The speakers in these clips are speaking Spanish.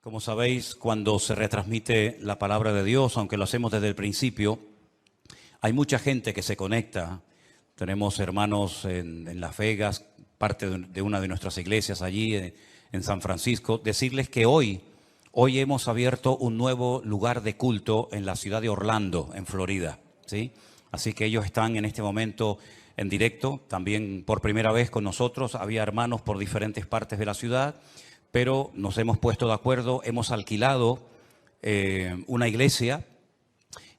Como sabéis, cuando se retransmite la palabra de Dios, aunque lo hacemos desde el principio, hay mucha gente que se conecta. Tenemos hermanos en Las Vegas, parte de una de nuestras iglesias allí en San Francisco. Decirles que hoy hemos abierto un nuevo lugar de culto en la ciudad de Orlando, en Florida, ¿sí? Así que ellos están en este momento en directo, también por primera vez con nosotros. Había hermanos por diferentes partes de la ciudad, pero nos hemos puesto de acuerdo, hemos alquilado una iglesia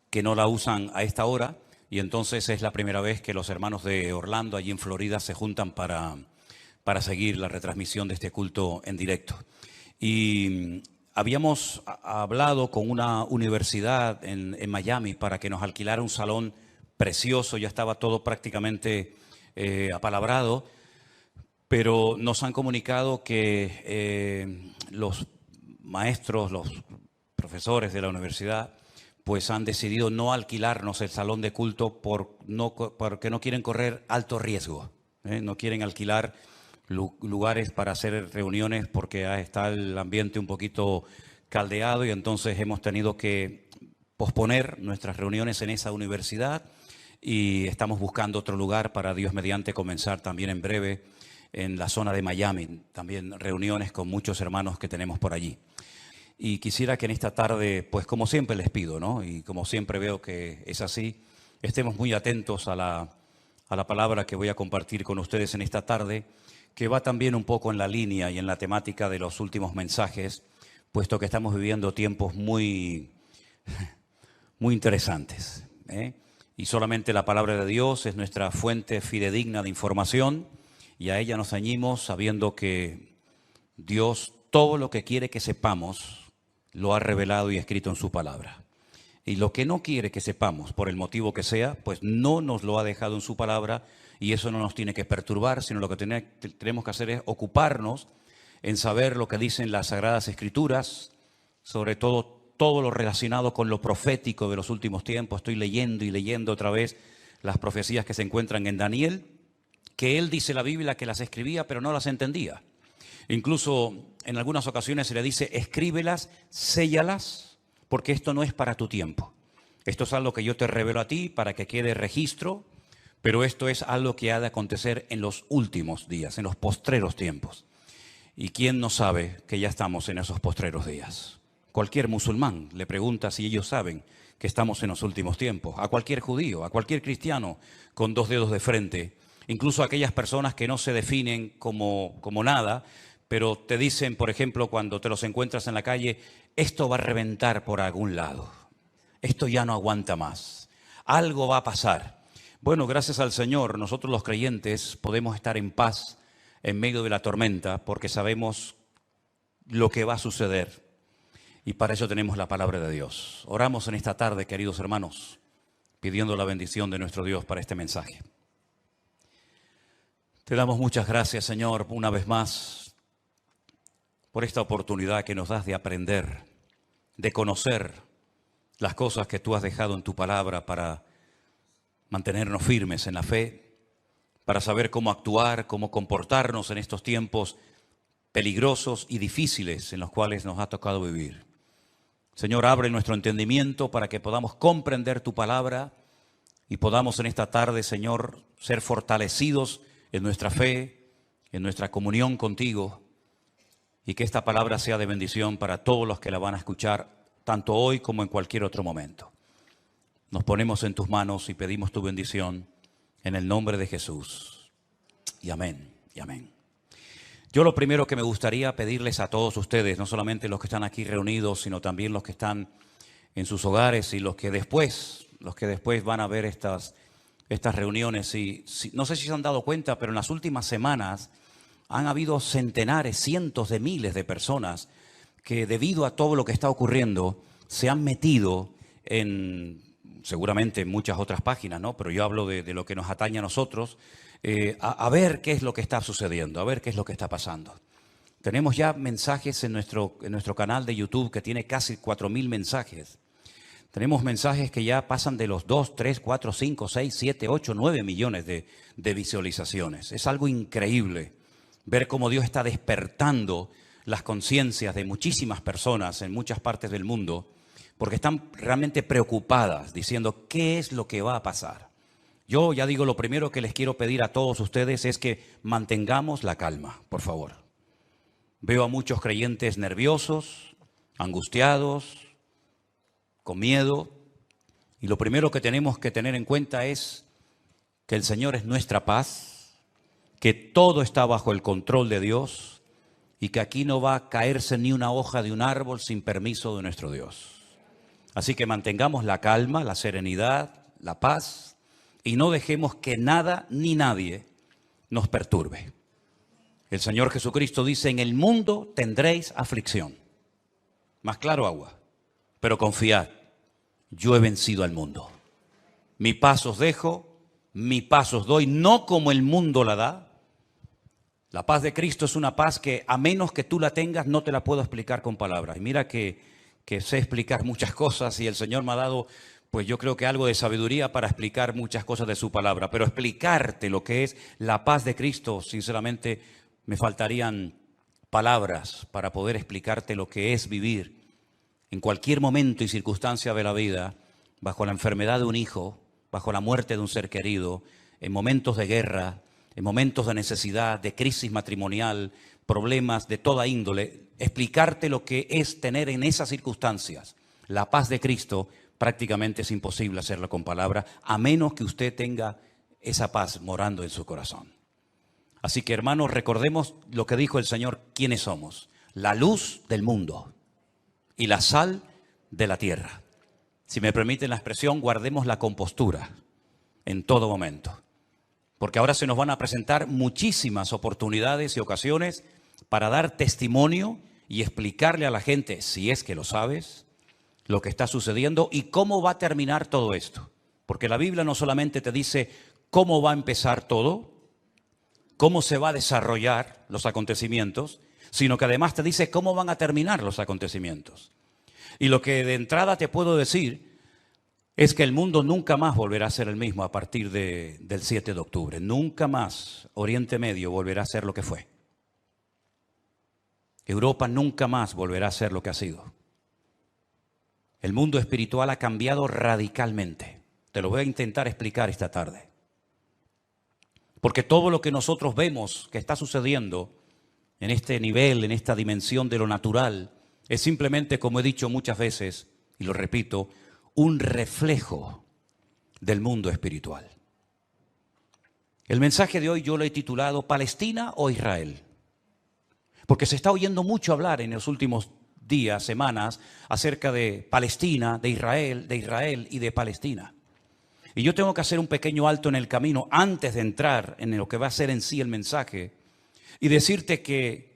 que no la usan a esta hora, y entonces es la primera vez que los hermanos de Orlando, allí en Florida, se juntan para seguir la retransmisión de este culto en directo. Y habíamos hablado con una universidad en Miami para que nos alquilara un salón precioso, ya estaba todo prácticamente apalabrado, pero nos han comunicado que los maestros, los profesores de la universidad, pues han decidido no alquilarnos el salón de culto porque no quieren correr alto riesgo. No quieren alquilar lugares para hacer reuniones porque está el ambiente un poquito caldeado, y entonces hemos tenido que posponer nuestras reuniones en esa universidad y estamos buscando otro lugar para, Dios mediante, comenzar también en breve en la zona de Miami, también reuniones con muchos hermanos que tenemos por allí. Y quisiera que en esta tarde, pues como siempre les pido, ¿no? Y como siempre veo que es así, estemos muy atentos a la palabra que voy a compartir con ustedes en esta tarde, que va también un poco en la línea y en la temática de los últimos mensajes, puesto que estamos viviendo tiempos muy interesantes, ¿eh? Y solamente la palabra de Dios es nuestra fuente fidedigna de información, y a ella nos ceñimos sabiendo que Dios todo lo que quiere que sepamos lo ha revelado y escrito en su palabra. Y lo que no quiere que sepamos, por el motivo que sea, pues no nos lo ha dejado en su palabra, y eso no nos tiene que perturbar, sino lo que tenemos que hacer es ocuparnos en saber lo que dicen las Sagradas Escrituras, sobre todo lo relacionado con lo profético de los últimos tiempos. Estoy leyendo y leyendo otra vez las profecías que se encuentran en Daniel, que él dice la Biblia que las escribía pero no las entendía. Incluso en algunas ocasiones se le dice: escríbelas, séllalas, porque esto no es para tu tiempo. Esto es algo que yo te revelo a ti para que quede registro, pero esto es algo que ha de acontecer en los últimos días, en los postreros tiempos. ¿Y quién no sabe que ya estamos en esos postreros días? Cualquier musulmán le pregunta si ellos saben que estamos en los últimos tiempos. A cualquier judío, a cualquier cristiano con dos dedos de frente, incluso a aquellas personas que no se definen como nada, pero te dicen, por ejemplo, cuando te los encuentras en la calle: esto va a reventar por algún lado, esto ya no aguanta más, algo va a pasar. Bueno, gracias al Señor, nosotros los creyentes podemos estar en paz en medio de la tormenta, porque sabemos lo que va a suceder, y para eso tenemos la palabra de Dios. Oramos en esta tarde, queridos hermanos, pidiendo la bendición de nuestro Dios para este mensaje. Te damos muchas gracias, Señor, una vez más, por esta oportunidad que nos das de aprender, de conocer las cosas que tú has dejado en tu palabra para mantenernos firmes en la fe, para saber cómo actuar, cómo comportarnos en estos tiempos peligrosos y difíciles en los cuales nos ha tocado vivir. Señor, abre nuestro entendimiento para que podamos comprender tu palabra y podamos en esta tarde, Señor, ser fortalecidos en nuestra fe, en nuestra comunión contigo, y que esta palabra sea de bendición para todos los que la van a escuchar, tanto hoy como en cualquier otro momento. Nos ponemos en tus manos y pedimos tu bendición en el nombre de Jesús. Y amén, y amén. Yo lo primero que me gustaría pedirles a todos ustedes, no solamente los que están aquí reunidos, sino también los que están en sus hogares y los que después van a ver estas reuniones. No sé si se han dado cuenta, pero en las últimas semanas han habido centenares, cientos de miles de personas que, debido a todo lo que está ocurriendo, se han metido seguramente en muchas otras páginas, ¿no? Pero yo hablo de lo que nos atañe a nosotros, a ver qué es lo que está sucediendo, a ver qué es lo que está pasando. Tenemos ya mensajes en nuestro canal de YouTube que tiene casi 4.000 mensajes. Tenemos mensajes que ya pasan de los 2, 3, 4, 5, 6, 7, 8, 9 millones de visualizaciones. Es algo increíble ver cómo Dios está despertando las conciencias de muchísimas personas en muchas partes del mundo, porque están realmente preocupadas, diciendo, ¿qué es lo que va a pasar? Yo ya digo, lo primero que les quiero pedir a todos ustedes es que mantengamos la calma, por favor. Veo a muchos creyentes nerviosos, angustiados, con miedo, y lo primero que tenemos que tener en cuenta es que el Señor es nuestra paz, que todo está bajo el control de Dios y que aquí no va a caerse ni una hoja de un árbol sin permiso de nuestro Dios. Así que mantengamos la calma, la serenidad, la paz y no dejemos que nada ni nadie nos perturbe. El Señor Jesucristo dice, en el mundo tendréis aflicción. Más claro agua, pero confiad, yo he vencido al mundo. Mi paz os dejo, mi paz os doy, no como el mundo la da. La paz de Cristo es una paz que a menos que tú la tengas no te la puedo explicar con palabras. Y mira que sé explicar muchas cosas y el Señor me ha dado, pues yo creo que algo de sabiduría para explicar muchas cosas de su palabra. Pero explicarte lo que es la paz de Cristo, sinceramente me faltarían palabras para poder explicarte lo que es vivir en cualquier momento y circunstancia de la vida, bajo la enfermedad de un hijo, bajo la muerte de un ser querido, en momentos de guerra, en momentos de necesidad, de crisis matrimonial, problemas de toda índole, explicarte lo que es tener en esas circunstancias la paz de Cristo, prácticamente es imposible hacerlo con palabras, a menos que usted tenga esa paz morando en su corazón. Así que, hermanos, recordemos lo que dijo el Señor, quiénes somos: la luz del mundo y la sal de la tierra. Si me permiten la expresión, guardemos la compostura en todo momento. Porque ahora se nos van a presentar muchísimas oportunidades y ocasiones para dar testimonio y explicarle a la gente, si es que lo sabes, lo que está sucediendo y cómo va a terminar todo esto. Porque la Biblia no solamente te dice cómo va a empezar todo, cómo se va a desarrollar los acontecimientos, sino que además te dice cómo van a terminar los acontecimientos. Y lo que de entrada te puedo decir es que el mundo nunca más volverá a ser el mismo a partir del 7 de octubre. Nunca más Oriente Medio volverá a ser lo que fue. Europa nunca más volverá a ser lo que ha sido. El mundo espiritual ha cambiado radicalmente. Te lo voy a intentar explicar esta tarde. Porque todo lo que nosotros vemos que está sucediendo en este nivel, en esta dimensión de lo natural, es simplemente, como he dicho muchas veces, y lo repito, un reflejo del mundo espiritual. El mensaje de hoy yo lo he titulado ¿Palestina o Israel? Porque se está oyendo mucho hablar en los últimos días, semanas, acerca de Palestina, de Israel y de Palestina. Y yo tengo que hacer un pequeño alto en el camino antes de entrar en lo que va a ser en sí el mensaje y decirte que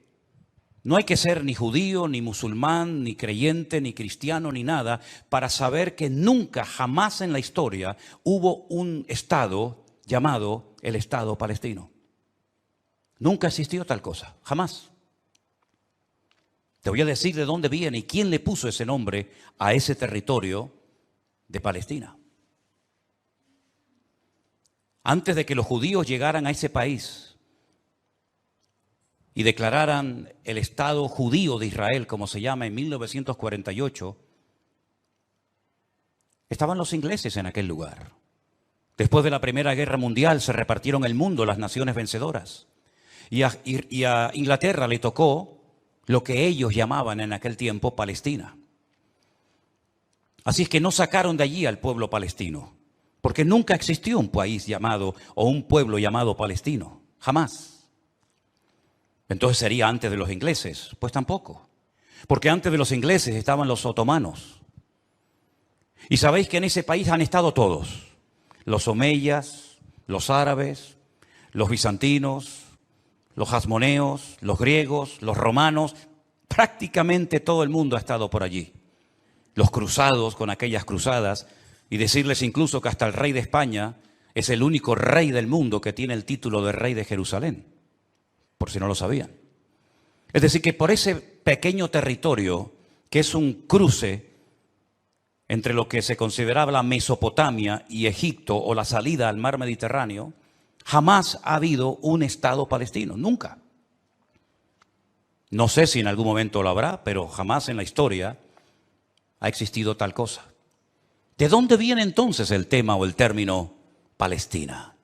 no hay que ser ni judío, ni musulmán, ni creyente, ni cristiano, ni nada, para saber que nunca, jamás en la historia hubo un Estado llamado el Estado palestino. Nunca existió tal cosa, jamás. Te voy a decir de dónde viene y quién le puso ese nombre a ese territorio de Palestina. Antes de que los judíos llegaran a ese país y declararan el Estado judío de Israel, como se llama, en 1948, estaban los ingleses en aquel lugar. Después de la Primera Guerra Mundial se repartieron el mundo las naciones vencedoras. Y a Inglaterra le tocó lo que ellos llamaban en aquel tiempo Palestina. Así es que no sacaron de allí al pueblo palestino, porque nunca existió un país llamado o un pueblo llamado palestino, jamás. Entonces sería antes de los ingleses, pues tampoco, porque antes de los ingleses estaban los otomanos. Y sabéis que en ese país han estado todos, los omeyas, los árabes, los bizantinos, los hasmoneos, los griegos, los romanos, prácticamente todo el mundo ha estado por allí. Los cruzados con aquellas cruzadas, y decirles incluso que hasta el rey de España es el único rey del mundo que tiene el título de rey de Jerusalén, por si no lo sabían. Es decir, que por ese pequeño territorio, que es un cruce entre lo que se consideraba la Mesopotamia y Egipto o la salida al mar Mediterráneo, jamás ha habido un Estado palestino, nunca. No sé si en algún momento lo habrá, pero jamás en la historia ha existido tal cosa. ¿De dónde viene entonces el tema o el término Palestina?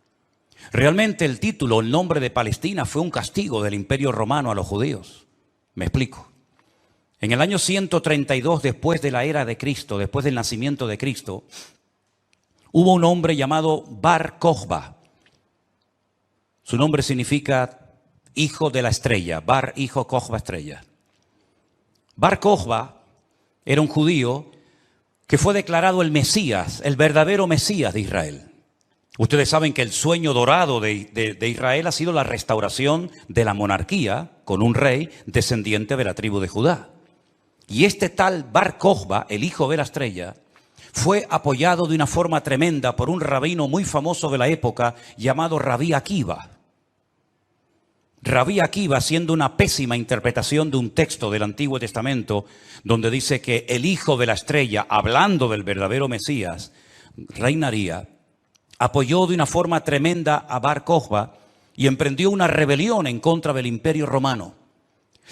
Realmente el título, el nombre de Palestina fue un castigo del Imperio Romano a los judíos. Me explico. En el año 132 después de la era de Cristo, después del nacimiento de Cristo, hubo un hombre llamado Bar Kokhba. Su nombre significa hijo de la estrella, Bar, hijo, Kokhba, estrella. Bar Kokhba era un judío que fue declarado el Mesías, el verdadero Mesías de Israel. Ustedes saben que el sueño dorado de Israel ha sido la restauración de la monarquía con un rey descendiente de la tribu de Judá. Y este tal Bar Kokhba, el hijo de la estrella, fue apoyado de una forma tremenda por un rabino muy famoso de la época llamado Rabí Akiva. Rabí Akiva, haciendo una pésima interpretación de un texto del Antiguo Testamento donde dice que el hijo de la estrella, hablando del verdadero Mesías, reinaría, apoyó de una forma tremenda a Bar Kokhba y emprendió una rebelión en contra del Imperio Romano.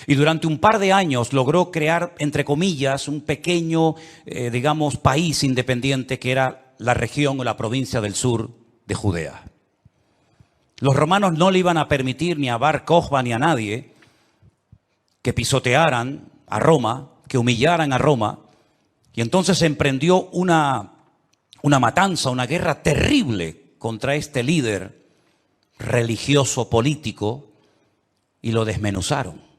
Y durante un par de años logró crear, entre comillas, un pequeño, país independiente que era la región o la provincia del sur de Judea. Los romanos no le iban a permitir ni a Bar Kokhba ni a nadie que pisotearan a Roma, que humillaran a Roma. Y entonces emprendió una matanza, una guerra terrible contra este líder religioso político y lo desmenuzaron.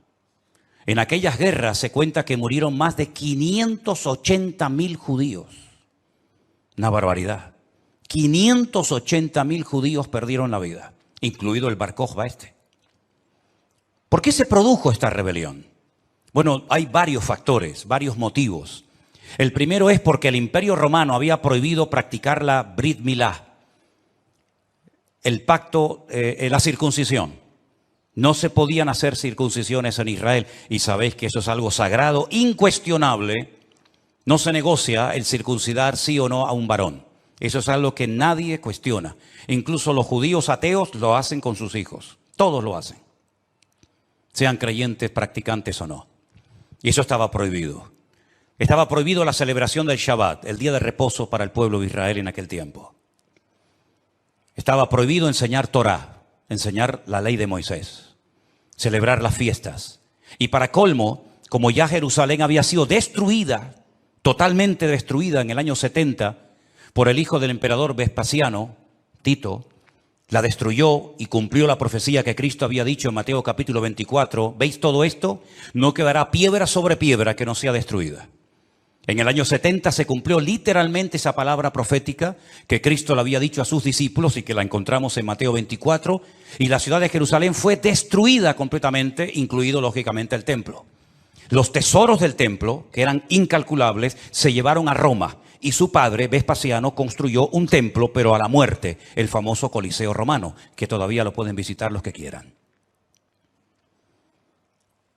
En aquellas guerras se cuenta que murieron más de 580.000 judíos. Una barbaridad. 580.000 judíos perdieron la vida, incluido el Bar Kokhba este. ¿Por qué se produjo esta rebelión? Bueno, hay varios factores, varios motivos. El primero es porque el Imperio Romano había prohibido practicar la Brit Milá, el pacto, la circuncisión. No se podían hacer circuncisiones en Israel y sabéis que eso es algo sagrado, incuestionable. No se negocia el circuncidar sí o no a un varón. Eso es algo que nadie cuestiona. Incluso los judíos ateos lo hacen con sus hijos. Todos lo hacen, sean creyentes, practicantes o no. Y eso estaba prohibido. Estaba prohibido la celebración del Shabbat, el día de reposo para el pueblo de Israel en aquel tiempo. Estaba prohibido enseñar Torah, enseñar la ley de Moisés, celebrar las fiestas. Y para colmo, como ya Jerusalén había sido destruida, totalmente destruida en el año 70 por el hijo del emperador Vespasiano, Tito, la destruyó y cumplió la profecía que Cristo había dicho en Mateo capítulo 24. ¿Veis todo esto? No quedará piedra sobre piedra que no sea destruida. En el año 70 se cumplió literalmente esa palabra profética que Cristo le había dicho a sus discípulos y que la encontramos en Mateo 24. Y la ciudad de Jerusalén fue destruida completamente, incluido lógicamente el templo. Los tesoros del templo, que eran incalculables, se llevaron a Roma. Y su padre, Vespasiano, construyó un templo, pero a la muerte, el famoso Coliseo Romano, que todavía lo pueden visitar los que quieran.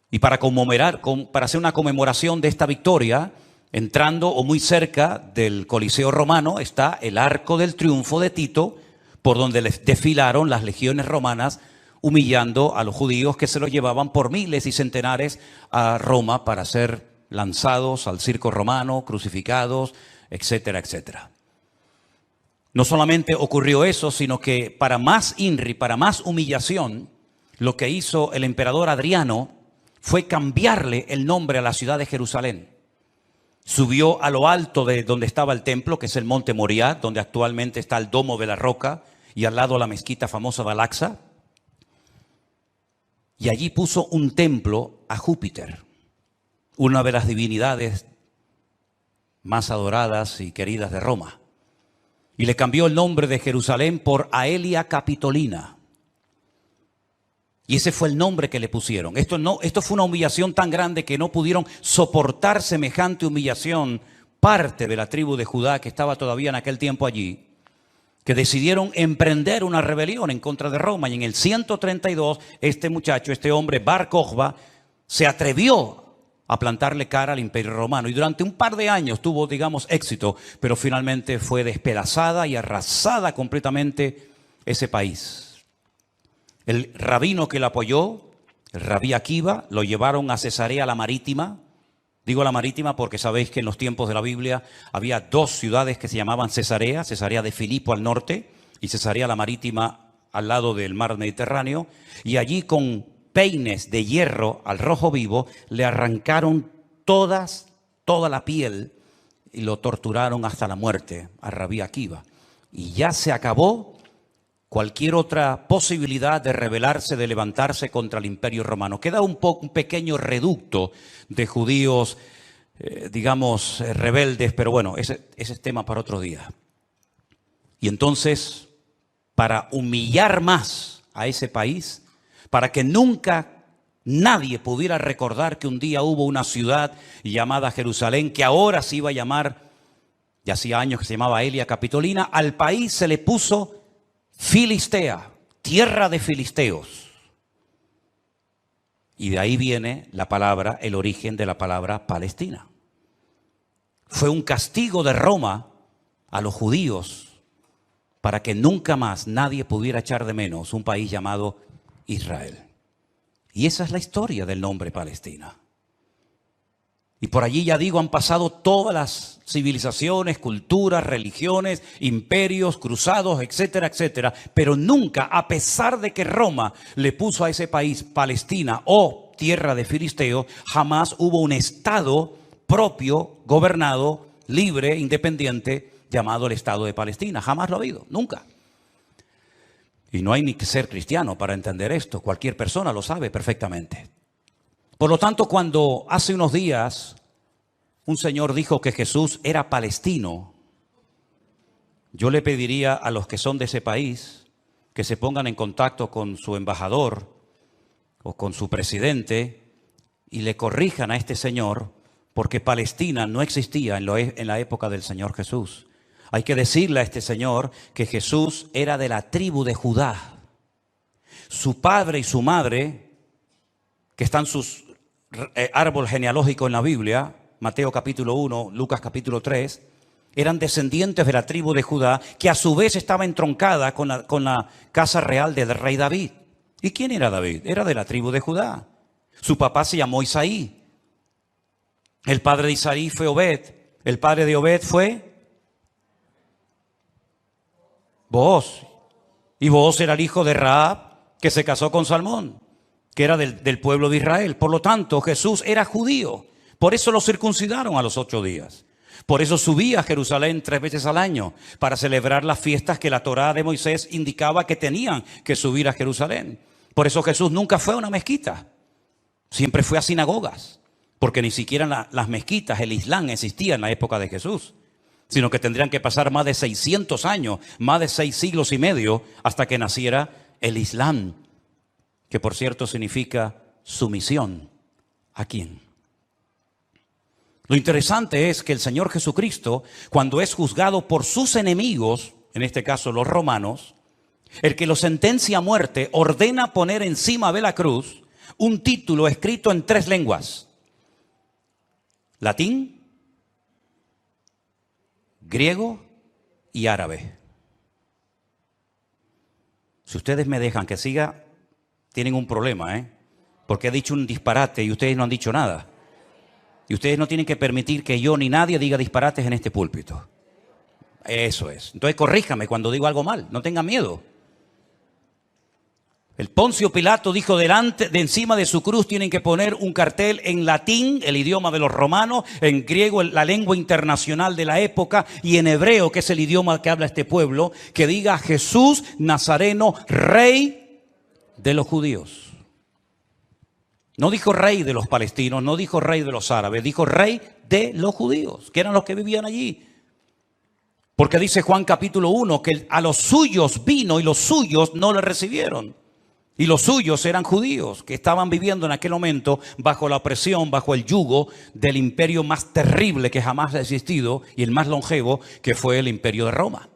Y para hacer una conmemoración de esta victoria, entrando o muy cerca del Coliseo Romano está el Arco del Triunfo de Tito, por donde les desfilaron las legiones romanas, humillando a los judíos que se los llevaban por miles y centenares a Roma para ser lanzados al circo romano, crucificados, etcétera, etcétera. No solamente ocurrió eso, sino que para más INRI, para más humillación, lo que hizo el emperador Adriano fue cambiarle el nombre a la ciudad de Jerusalén. Subió a lo alto de donde estaba el templo, que es el monte Moriah, donde actualmente está el Domo de la Roca, y al lado la mezquita famosa de Al-Aqsa. Y allí puso un templo a Júpiter, una de las divinidades más adoradas y queridas de Roma. Y le cambió el nombre de Jerusalén por Aelia Capitolina. Y ese fue el nombre que le pusieron. Esto fue una humillación tan grande que no pudieron soportar semejante humillación parte de la tribu de Judá que estaba todavía en aquel tiempo allí, que decidieron emprender una rebelión en contra de Roma. Y en el 132, este hombre, Bar Kokhba, se atrevió a plantarle cara al Imperio Romano. Y durante un par de años tuvo, éxito, pero finalmente fue despedazada y arrasada completamente ese país. El rabino que la apoyó, Rabí Akiva lo llevaron a Cesarea la Marítima. Digo la Marítima porque sabéis que en los tiempos de la Biblia había dos ciudades que se llamaban Cesarea, Cesarea de Filipo al norte y Cesarea la Marítima al lado del mar Mediterráneo. Y allí con peines de hierro al rojo vivo le arrancaron toda la piel y lo torturaron hasta la muerte a Rabí Akiva. Y ya se acabó cualquier otra posibilidad de rebelarse, de levantarse contra el Imperio Romano. Queda un pequeño reducto de judíos, digamos, rebeldes, pero bueno, ese es tema para otro día. Y entonces, para humillar más a ese país, para que nunca nadie pudiera recordar que un día hubo una ciudad llamada Jerusalén, que ahora se iba a llamar, ya hacía años que se llamaba Elia Capitolina, al país se le puso Filistea, tierra de filisteos. Y de ahí viene la palabra, el origen de la palabra Palestina. Fue un castigo de Roma a los judíos para que nunca más nadie pudiera echar de menos un país llamado Israel. Y esa es la historia del nombre Palestina. Y por allí, ya digo, han pasado todas las civilizaciones, culturas, religiones, imperios, cruzados, etcétera, etcétera. Pero nunca, a pesar de que Roma le puso a ese país Palestina o tierra de filisteos, jamás hubo un estado propio, gobernado, libre, independiente, llamado el Estado de Palestina. Jamás lo ha habido, nunca. Y no hay ni que ser cristiano para entender esto. Cualquier persona lo sabe perfectamente. Por lo tanto, cuando hace unos días un señor dijo que Jesús era palestino, yo le pediría a los que son de ese país que se pongan en contacto con su embajador o con su presidente y le corrijan a este señor, porque Palestina no existía en la época del Señor Jesús. Hay que decirle a este señor que Jesús era de la tribu de Judá. Su padre y su madre, que están sus árbol genealógico en la Biblia, Mateo capítulo 1, Lucas capítulo 3, eran descendientes de la tribu de Judá, que a su vez estaba entroncada con la casa real del rey David. ¿Y quién era David? Era de la tribu de Judá. Su papá se llamó Isaí. El padre de Isaí fue Obed. El padre de Obed fue Booz. Y Booz era el hijo de Rahab, que se casó con Salmón, que era del pueblo de Israel. Por lo tanto, Jesús era judío. Por eso lo circuncidaron a los 8 días. Por eso subía a Jerusalén 3 veces al año, para celebrar las fiestas que la Torá de Moisés indicaba que tenían que subir a Jerusalén. Por eso Jesús nunca fue a una mezquita, siempre fue a sinagogas, porque ni siquiera las mezquitas, el Islam existía en la época de Jesús, sino que tendrían que pasar más de 600 años, más de 6 siglos y medio, hasta que naciera el Islam, que por cierto significa sumisión. ¿A quién? Lo interesante es que el Señor Jesucristo, cuando es juzgado por sus enemigos, en este caso los romanos, el que lo sentencia a muerte ordena poner encima de la cruz un título escrito en 3 lenguas: latín, griego y árabe. Si ustedes me dejan que siga, tienen un problema, porque he dicho un disparate y ustedes no han dicho nada. Y ustedes no tienen que permitir que yo ni nadie diga disparates en este púlpito. Eso es. Entonces corríjame cuando digo algo mal, no tengan miedo. El Poncio Pilato dijo de encima de su cruz tienen que poner un cartel en latín, el idioma de los romanos, en griego, la lengua internacional de la época, y en hebreo, que es el idioma que habla este pueblo, que diga Jesús Nazareno, rey de los judíos. No dijo rey de los palestinos, no dijo rey de los árabes, dijo rey de los judíos, que eran los que vivían allí. Porque dice Juan capítulo 1 que a los suyos vino y los suyos no le recibieron. Y los suyos eran judíos que estaban viviendo en aquel momento bajo la opresión, bajo el yugo del imperio más terrible que jamás ha existido y el más longevo, que fue el imperio de Roma.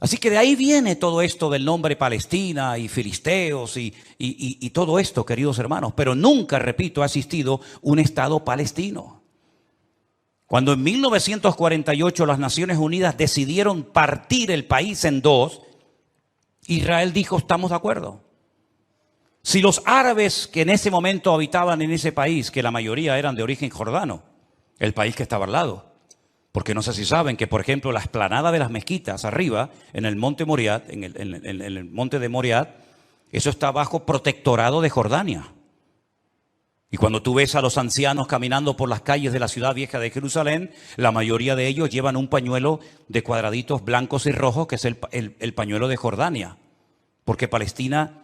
Así que de ahí viene todo esto del nombre Palestina y filisteos y todo esto, queridos hermanos. Pero nunca, repito, ha existido un Estado palestino. Cuando en 1948 las Naciones Unidas decidieron partir el país en 2, Israel dijo: estamos de acuerdo. Si los árabes que en ese momento habitaban en ese país, que la mayoría eran de origen jordano, el país que estaba al lado, porque no sé si saben que, por ejemplo, la explanada de las mezquitas arriba, en el monte Moriat, en el monte de Moriat, eso está bajo protectorado de Jordania. Y cuando tú ves a los ancianos caminando por las calles de la ciudad vieja de Jerusalén, la mayoría de ellos llevan un pañuelo de cuadraditos blancos y rojos, que es el pañuelo de Jordania. Porque Palestina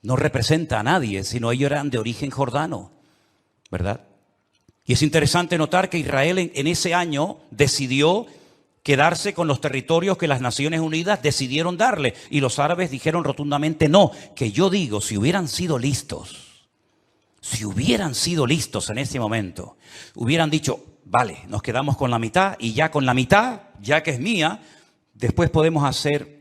no representa a nadie, sino ellos eran de origen jordano, ¿verdad? Y es interesante notar que Israel en ese año decidió quedarse con los territorios que las Naciones Unidas decidieron darle. Y los árabes dijeron rotundamente no, que yo digo, si hubieran sido listos en ese momento, hubieran dicho, vale, nos quedamos con la mitad y ya con la mitad, ya que es mía, después podemos hacer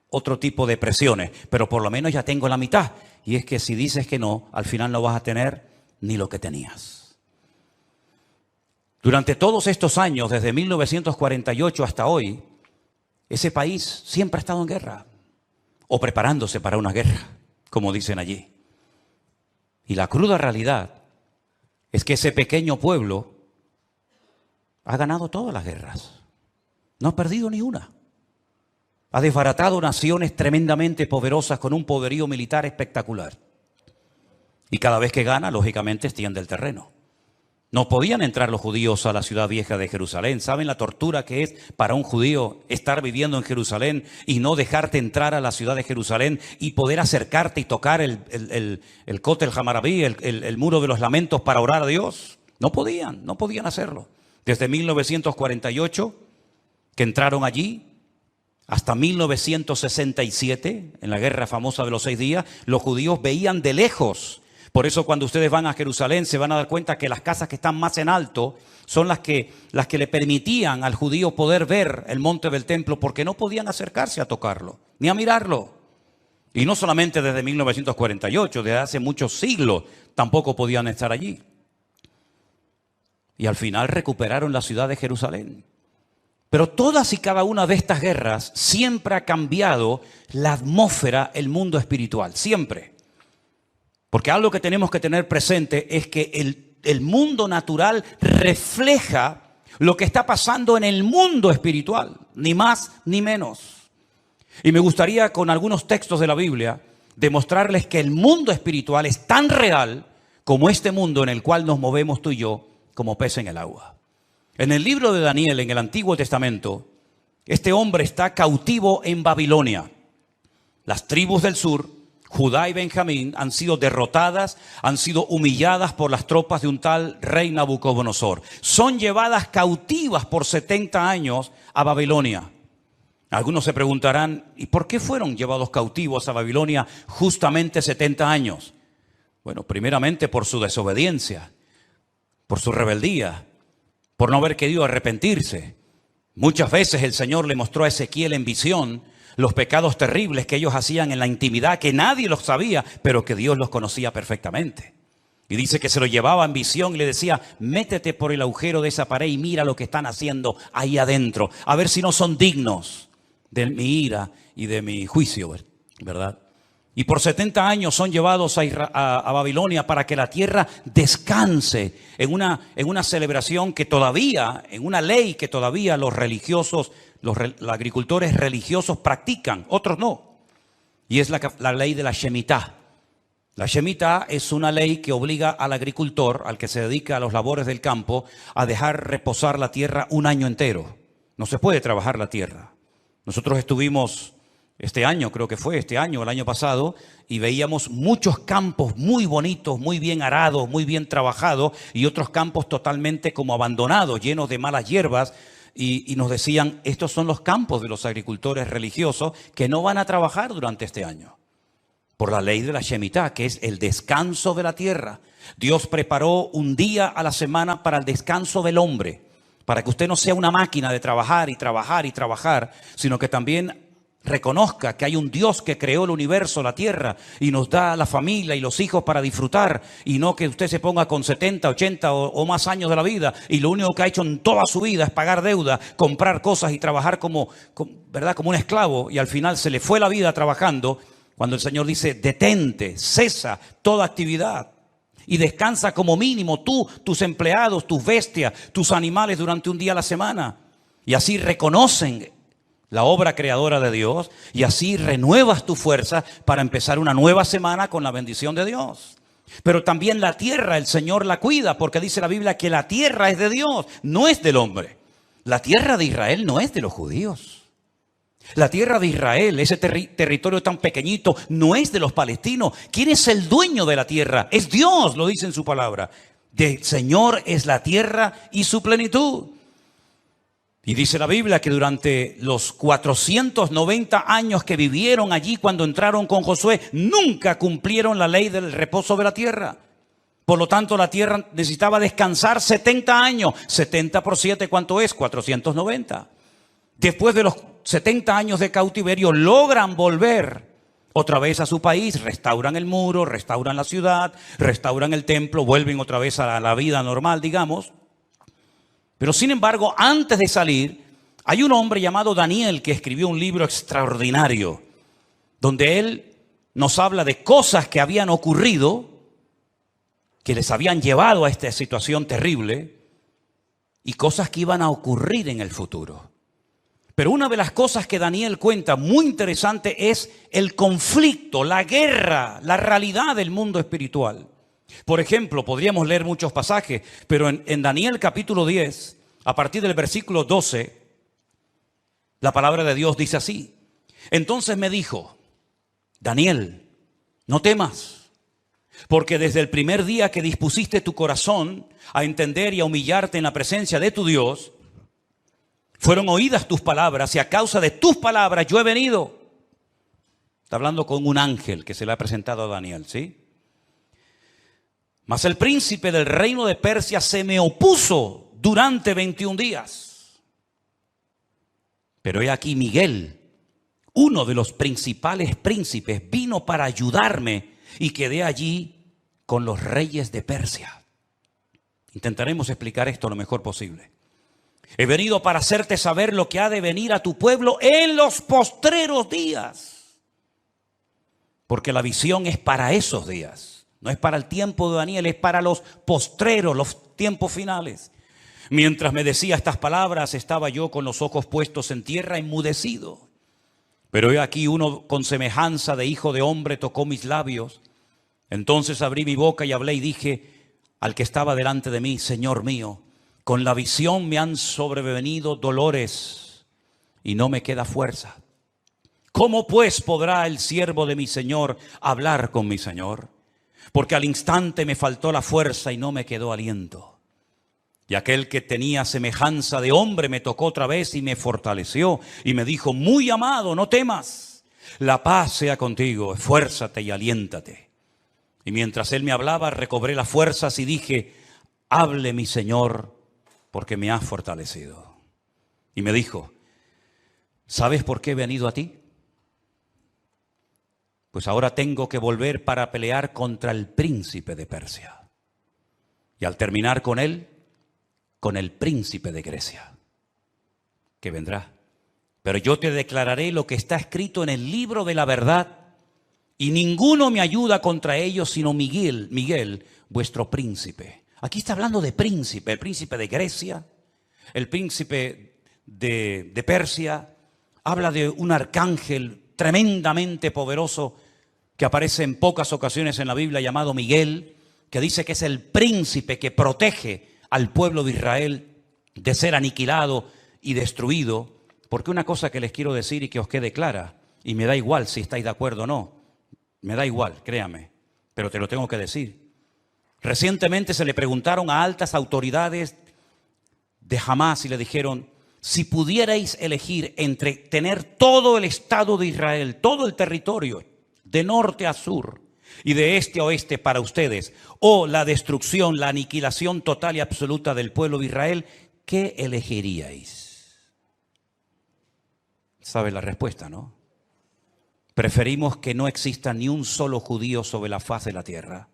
otro tipo de presiones, pero por lo menos ya tengo la mitad. Y es que si dices que no, al final no vas a tener ni lo que tenías. Durante todos estos años, desde 1948 hasta hoy, ese país siempre ha estado en guerra, o preparándose para una guerra, como dicen allí. Y la cruda realidad es que ese pequeño pueblo ha ganado todas las guerras, no ha perdido ni una. Ha desbaratado naciones tremendamente poderosas con un poderío militar espectacular. Y cada vez que gana, lógicamente, extiende el terreno. No podían entrar los judíos a la ciudad vieja de Jerusalén. ¿Saben la tortura que es para un judío estar viviendo en Jerusalén y no dejarte entrar a la ciudad de Jerusalén y poder acercarte y tocar el Kotel Hamarabí, el muro de los lamentos, para orar a Dios? No podían hacerlo. Desde 1948, que entraron allí, hasta 1967, en la guerra famosa de los 6 días, los judíos veían de lejos. Por eso cuando ustedes van a Jerusalén se van a dar cuenta que las casas que están más en alto son las que le permitían al judío poder ver el monte del templo, porque no podían acercarse a tocarlo, ni a mirarlo. Y no solamente desde 1948, desde hace muchos siglos tampoco podían estar allí. Y al final recuperaron la ciudad de Jerusalén. Pero todas y cada una de estas guerras siempre ha cambiado la atmósfera, el mundo espiritual, siempre. Porque algo que tenemos que tener presente es que el mundo natural refleja lo que está pasando en el mundo espiritual, ni más ni menos. Y me gustaría con algunos textos de la Biblia demostrarles que el mundo espiritual es tan real como este mundo en el cual nos movemos tú y yo como pez en el agua. En el libro de Daniel, en el Antiguo Testamento, este hombre está cautivo en Babilonia. Las tribus del sur, Judá y Benjamín, han sido derrotadas, han sido humilladas por las tropas de un tal rey Nabucodonosor. Son llevadas cautivas por 70 años a Babilonia. Algunos se preguntarán, ¿y por qué fueron llevados cautivos a Babilonia justamente 70 años? Bueno, primeramente por su desobediencia, por su rebeldía, por no haber querido arrepentirse. Muchas veces el Señor le mostró a Ezequiel en visión los pecados terribles que ellos hacían en la intimidad, que nadie los sabía, pero que Dios los conocía perfectamente. Y dice que se lo llevaba en visión y le decía, métete por el agujero de esa pared y mira lo que están haciendo ahí adentro, a ver si no son dignos de mi ira y de mi juicio, ¿verdad? Y por 70 años son llevados a Babilonia para que la tierra descanse en una celebración que todavía, en una ley que todavía los religiosos, los agricultores religiosos practican, otros no. Y es la ley de la Shemitah. La Shemitah es una ley que obliga al agricultor, al que se dedica a los labores del campo, a dejar reposar la tierra un año entero. No se puede trabajar la tierra. Nosotros estuvimos este año, creo que fue este año, el año pasado, y veíamos muchos campos muy bonitos, muy bien arados, muy bien trabajados, y otros campos totalmente como abandonados, llenos de malas hierbas, y nos decían, estos son los campos de los agricultores religiosos que no van a trabajar durante este año. Por la ley de la Shemitah, que es el descanso de la tierra. Dios preparó un día a la semana para el descanso del hombre, para que usted no sea una máquina de trabajar y trabajar y trabajar, sino que también reconozca que hay un Dios que creó el universo, la tierra, y nos da la familia y los hijos para disfrutar, y no que usted se ponga con 70, 80 o más años de la vida y lo único que ha hecho en toda su vida es pagar deuda, comprar cosas y trabajar ¿verdad? Como un esclavo, y al final se le fue la vida trabajando Cuando el Señor dice, detente, cesa toda actividad y descansa como mínimo tú, tus empleados, tus bestias, tus animales durante un día a la semana. Y así reconocen la obra creadora de Dios y así renuevas tu fuerza para empezar una nueva semana con la bendición de Dios. Pero también la tierra, el Señor la cuida, porque dice la Biblia que la tierra es de Dios, no es del hombre. La tierra de Israel no es de los judíos. La tierra de Israel, ese territorio tan pequeñito, no es de los palestinos. ¿Quién es el dueño de la tierra? Es Dios, lo dice en su palabra. Del Señor es la tierra y su plenitud. Y dice la Biblia que durante los 490 años que vivieron allí cuando entraron con Josué, nunca cumplieron la ley del reposo de la tierra. Por lo tanto, la tierra necesitaba descansar 70 años. 70 por 7, ¿cuánto es? 490. Después de los 70 años de cautiverio, logran volver otra vez a su país, restauran el muro, restauran la ciudad, restauran el templo, vuelven otra vez a la vida normal, digamos. Pero sin embargo, antes de salir, hay un hombre llamado Daniel que escribió un libro extraordinario, donde él nos habla de cosas que habían ocurrido, que les habían llevado a esta situación terrible, y cosas que iban a ocurrir en el futuro. Pero una de las cosas que Daniel cuenta muy interesante es el conflicto, la guerra, la realidad del mundo espiritual. Por ejemplo, podríamos leer muchos pasajes, pero en Daniel capítulo 10, a partir del versículo 12, la palabra de Dios dice así. Entonces me dijo, Daniel, no temas, porque desde el primer día que dispusiste tu corazón a entender y a humillarte en la presencia de tu Dios, fueron oídas tus palabras y a causa de tus palabras yo he venido. Está hablando con un ángel que se le ha presentado a Daniel, ¿sí? Mas el príncipe del reino de Persia se me opuso durante 21 días. Pero he aquí Miguel, uno de los principales príncipes, vino para ayudarme y quedé allí con los reyes de Persia. Intentaremos explicar esto lo mejor posible. He venido para hacerte saber lo que ha de venir a tu pueblo en los postreros días. Porque la visión es para esos días. No es para el tiempo de Daniel, es para los postreros, los tiempos finales. Mientras me decía estas palabras, estaba yo con los ojos puestos en tierra, enmudecido. Pero he aquí uno con semejanza de hijo de hombre tocó mis labios. Entonces abrí mi boca y hablé y dije al que estaba delante de mí, Señor mío, con la visión me han sobrevenido dolores y no me queda fuerza. ¿Cómo pues podrá el siervo de mi Señor hablar con mi Señor? Porque al instante me faltó la fuerza y no me quedó aliento. Y aquel que tenía semejanza de hombre me tocó otra vez y me fortaleció y me dijo, muy amado, no temas, la paz sea contigo, esfuérzate y aliéntate. Y mientras él me hablaba, recobré las fuerzas y dije, hable mi Señor, porque me has fortalecido. Y me dijo, ¿sabes por qué he venido a ti? Pues ahora tengo que volver para pelear contra el príncipe de Persia. Y al terminar con él, con el príncipe de Grecia, que vendrá. Pero yo te declararé lo que está escrito en el libro de la verdad, y ninguno me ayuda contra ellos sino Miguel, vuestro príncipe. Aquí está hablando de príncipe, el príncipe de Grecia, el príncipe de Persia. Habla de un arcángel tremendamente poderoso que aparece en pocas ocasiones en la Biblia llamado Miguel, que dice que es el príncipe que protege al pueblo de Israel de ser aniquilado y destruido. Porque una cosa que les quiero decir y que os quede clara, y me da igual si estáis de acuerdo o no, me da igual, créame, pero te lo tengo que decir. Recientemente se le preguntaron a altas autoridades de Hamás y le dijeron, si pudierais elegir entre tener todo el Estado de Israel, todo el territorio, de norte a sur y de este a oeste para ustedes, o la destrucción, la aniquilación total y absoluta del pueblo de Israel, ¿qué elegiríais? ¿Sabe la respuesta, no? Preferimos que no exista ni un solo judío sobre la faz de la tierra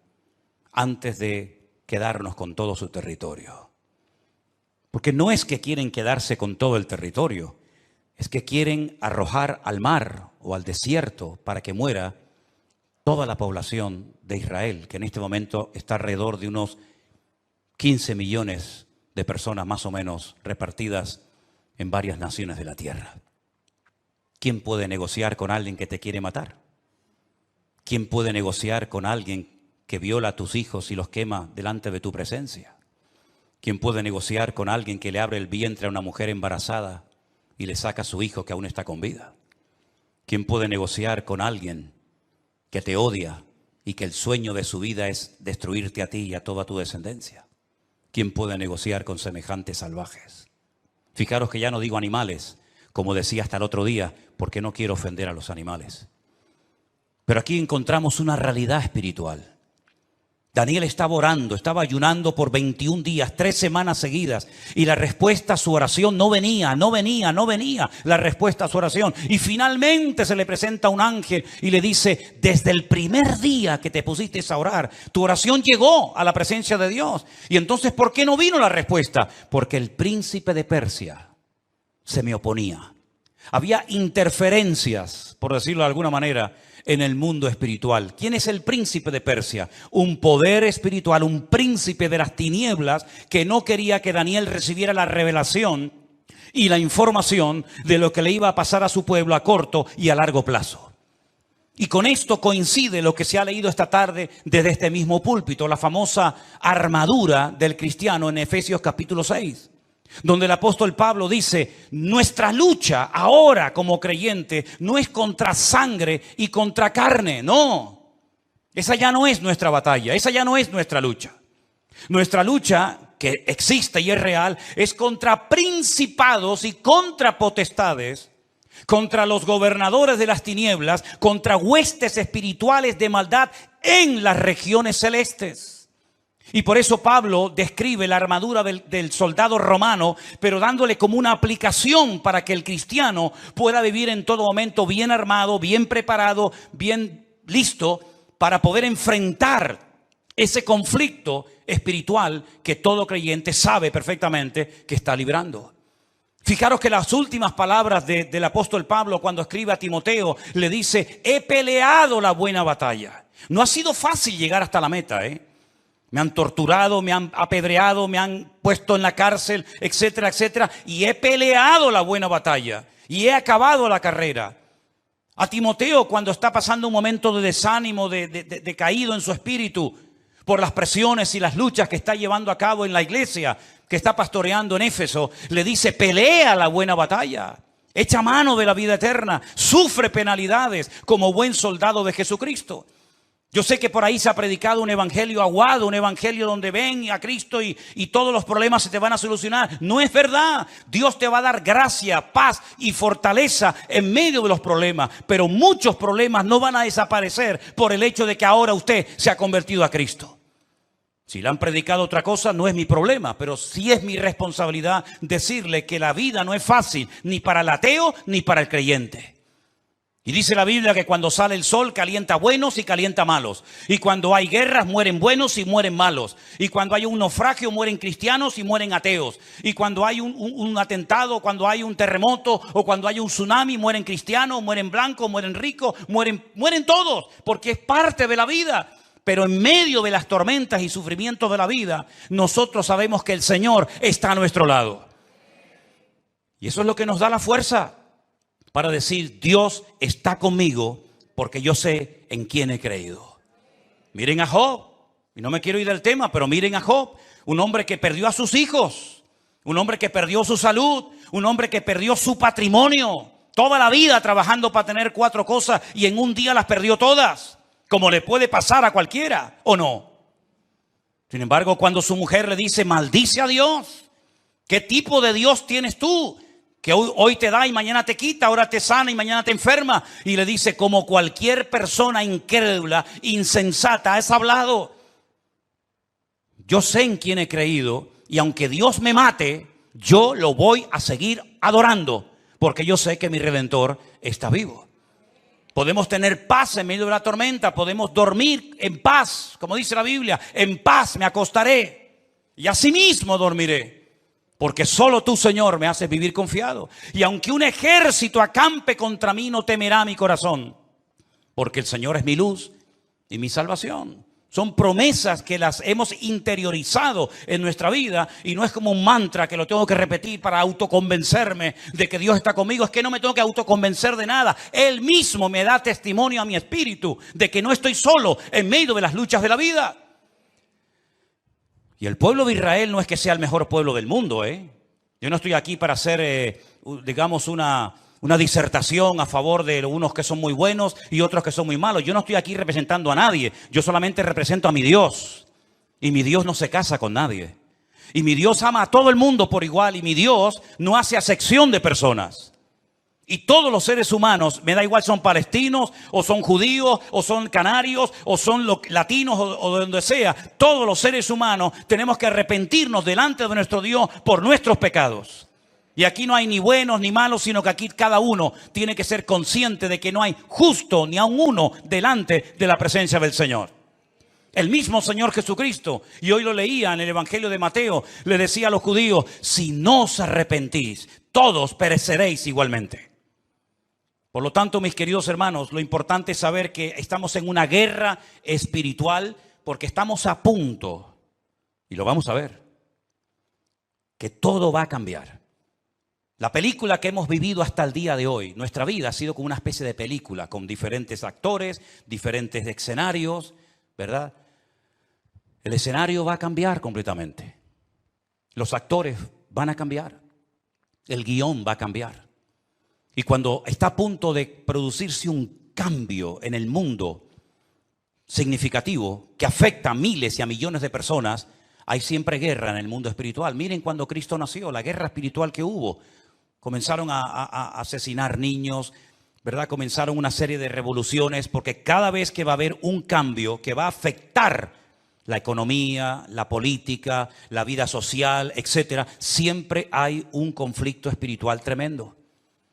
antes de quedarnos con todo su territorio. Porque no es que quieren quedarse con todo el territorio, es que quieren arrojar al mar o al desierto para que muera toda la población de Israel, que en este momento está alrededor de unos 15 millones de personas más o menos repartidas en varias naciones de la tierra. ¿Quién puede negociar con alguien que te quiere matar? ¿Quién puede negociar con alguien que viola a tus hijos y los quema delante de tu presencia? ¿Quién puede negociar con alguien que le abre el vientre a una mujer embarazada y le saca a su hijo que aún está con vida? ¿Quién puede negociar con alguien que te odia y que el sueño de su vida es destruirte a ti y a toda tu descendencia? ¿Quién puede negociar con semejantes salvajes? Fijaros que ya no digo animales, como decía hasta el otro día, porque no quiero ofender a los animales. Pero aquí encontramos una realidad espiritual. Daniel estaba orando, estaba ayunando por 21 días, 3 semanas seguidas, y la respuesta a su oración no venía la respuesta a su oración. Y finalmente se le presenta un ángel y le dice: desde el primer día que te pusiste a orar, tu oración llegó a la presencia de Dios. Y entonces, ¿por qué no vino la respuesta? Porque el príncipe de Persia se me oponía. Había interferencias, por decirlo de alguna manera, en el mundo espiritual. ¿Quién es el príncipe de Persia? Un poder espiritual, un príncipe de las tinieblas que no quería que Daniel recibiera la revelación y la información de lo que le iba a pasar a su pueblo a corto y a largo plazo. Y con esto coincide lo que se ha leído esta tarde desde este mismo púlpito, la famosa armadura del cristiano en Efesios capítulo 6. Donde el apóstol Pablo dice: nuestra lucha ahora como creyente no es contra sangre y contra carne, no. Esa ya no es nuestra batalla, esa ya no es nuestra lucha. Nuestra lucha, que existe y es real, es contra principados y contra potestades, contra los gobernadores de las tinieblas, contra huestes espirituales de maldad en las regiones celestes. Y por eso Pablo describe la armadura del soldado romano, pero dándole como una aplicación para que el cristiano pueda vivir en todo momento bien armado, bien preparado, bien listo para poder enfrentar ese conflicto espiritual que todo creyente sabe perfectamente que está librando. Fijaros que las últimas palabras del apóstol Pablo cuando escribe a Timoteo le dice: he peleado la buena batalla. No ha sido fácil llegar hasta la meta, Me han torturado, me han apedreado, me han puesto en la cárcel, etcétera, etcétera. Y he peleado la buena batalla y he acabado la carrera. A Timoteo, cuando está pasando un momento de desánimo, de caído en su espíritu por las presiones y las luchas que está llevando a cabo en la iglesia que está pastoreando en Éfeso, le dice: pelea la buena batalla, echa mano de la vida eterna, sufre penalidades como buen soldado de Jesucristo. Yo sé que por ahí se ha predicado un evangelio aguado, un evangelio donde ven a Cristo y todos los problemas se te van a solucionar. No es verdad. Dios te va a dar gracia, paz y fortaleza en medio de los problemas. Pero muchos problemas no van a desaparecer por el hecho de que ahora usted se ha convertido a Cristo. Si le han predicado otra cosa, no es mi problema, pero sí es mi responsabilidad decirle que la vida no es fácil, ni para el ateo ni para el creyente. Y dice la Biblia que cuando sale el sol calienta buenos y calienta malos. Y cuando hay guerras mueren buenos y mueren malos. Y cuando hay un naufragio mueren cristianos y mueren ateos. Y cuando hay un atentado, cuando hay un terremoto o cuando hay un tsunami mueren cristianos, mueren blancos, mueren ricos, mueren todos. Porque es parte de la vida. Pero en medio de las tormentas y sufrimientos de la vida, nosotros sabemos que el Señor está a nuestro lado. Y eso es lo que nos da la fuerza para decir: Dios está conmigo porque yo sé en quién he creído. Miren a Job, y no me quiero ir del tema, pero miren a Job, un hombre que perdió a sus hijos, un hombre que perdió su salud, un hombre que perdió su patrimonio, toda la vida trabajando para tener 4 cosas y en un día las perdió todas, como le puede pasar a cualquiera, ¿o no? Sin embargo, cuando su mujer le dice: maldice a Dios, ¿qué tipo de Dios tienes tú? Que hoy te da y mañana te quita, ahora te sana y mañana te enferma. Y le dice: como cualquier persona incrédula, insensata, has hablado. Yo sé en quién he creído y aunque Dios me mate, yo lo voy a seguir adorando porque yo sé que mi Redentor está vivo. Podemos tener paz en medio de la tormenta, podemos dormir en paz, como dice la Biblia: en paz me acostaré y asimismo dormiré. Porque solo tú, Señor, me haces vivir confiado. Y aunque un ejército acampe contra mí, no temerá mi corazón. Porque el Señor es mi luz y mi salvación. Son promesas que las hemos interiorizado en nuestra vida y no es como un mantra que lo tengo que repetir para autoconvencerme de que Dios está conmigo. Es que no me tengo que autoconvencer de nada. Él mismo me da testimonio a mi espíritu de que no estoy solo en medio de las luchas de la vida. Y el pueblo de Israel no es que sea el mejor pueblo del mundo, ¿eh? Yo no estoy aquí para hacer, digamos, una disertación a favor de unos que son muy buenos y otros que son muy malos. Yo no estoy aquí representando a nadie. Yo solamente represento a mi Dios. Y mi Dios no se casa con nadie. Y mi Dios ama a todo el mundo por igual. Y mi Dios no hace acepción de personas. Y todos los seres humanos, me da igual, son palestinos, o son judíos, o son canarios, o son latinos, o de donde sea. Todos los seres humanos tenemos que arrepentirnos delante de nuestro Dios por nuestros pecados. Y aquí no hay ni buenos ni malos, sino que aquí cada uno tiene que ser consciente de que no hay justo ni aun uno delante de la presencia del Señor. El mismo Señor Jesucristo, y hoy lo leía en el Evangelio de Mateo, le decía a los judíos: si no os arrepentís, todos pereceréis igualmente. Por lo tanto, mis queridos hermanos, lo importante es saber que estamos en una guerra espiritual porque estamos a punto, y lo vamos a ver, que todo va a cambiar. La película que hemos vivido hasta el día de hoy, nuestra vida ha sido como una especie de película, con diferentes actores, diferentes escenarios, ¿verdad? El escenario va a cambiar completamente. Los actores van a cambiar. El guión va a cambiar. Y cuando está a punto de producirse un cambio en el mundo significativo que afecta a miles y a millones de personas, hay siempre guerra en el mundo espiritual. Miren cuando Cristo nació, la guerra espiritual que hubo. Comenzaron a asesinar niños, ¿verdad? Comenzaron una serie de revoluciones, porque cada vez que va a haber un cambio que va a afectar la economía, la política, la vida social, etcétera, siempre hay un conflicto espiritual tremendo.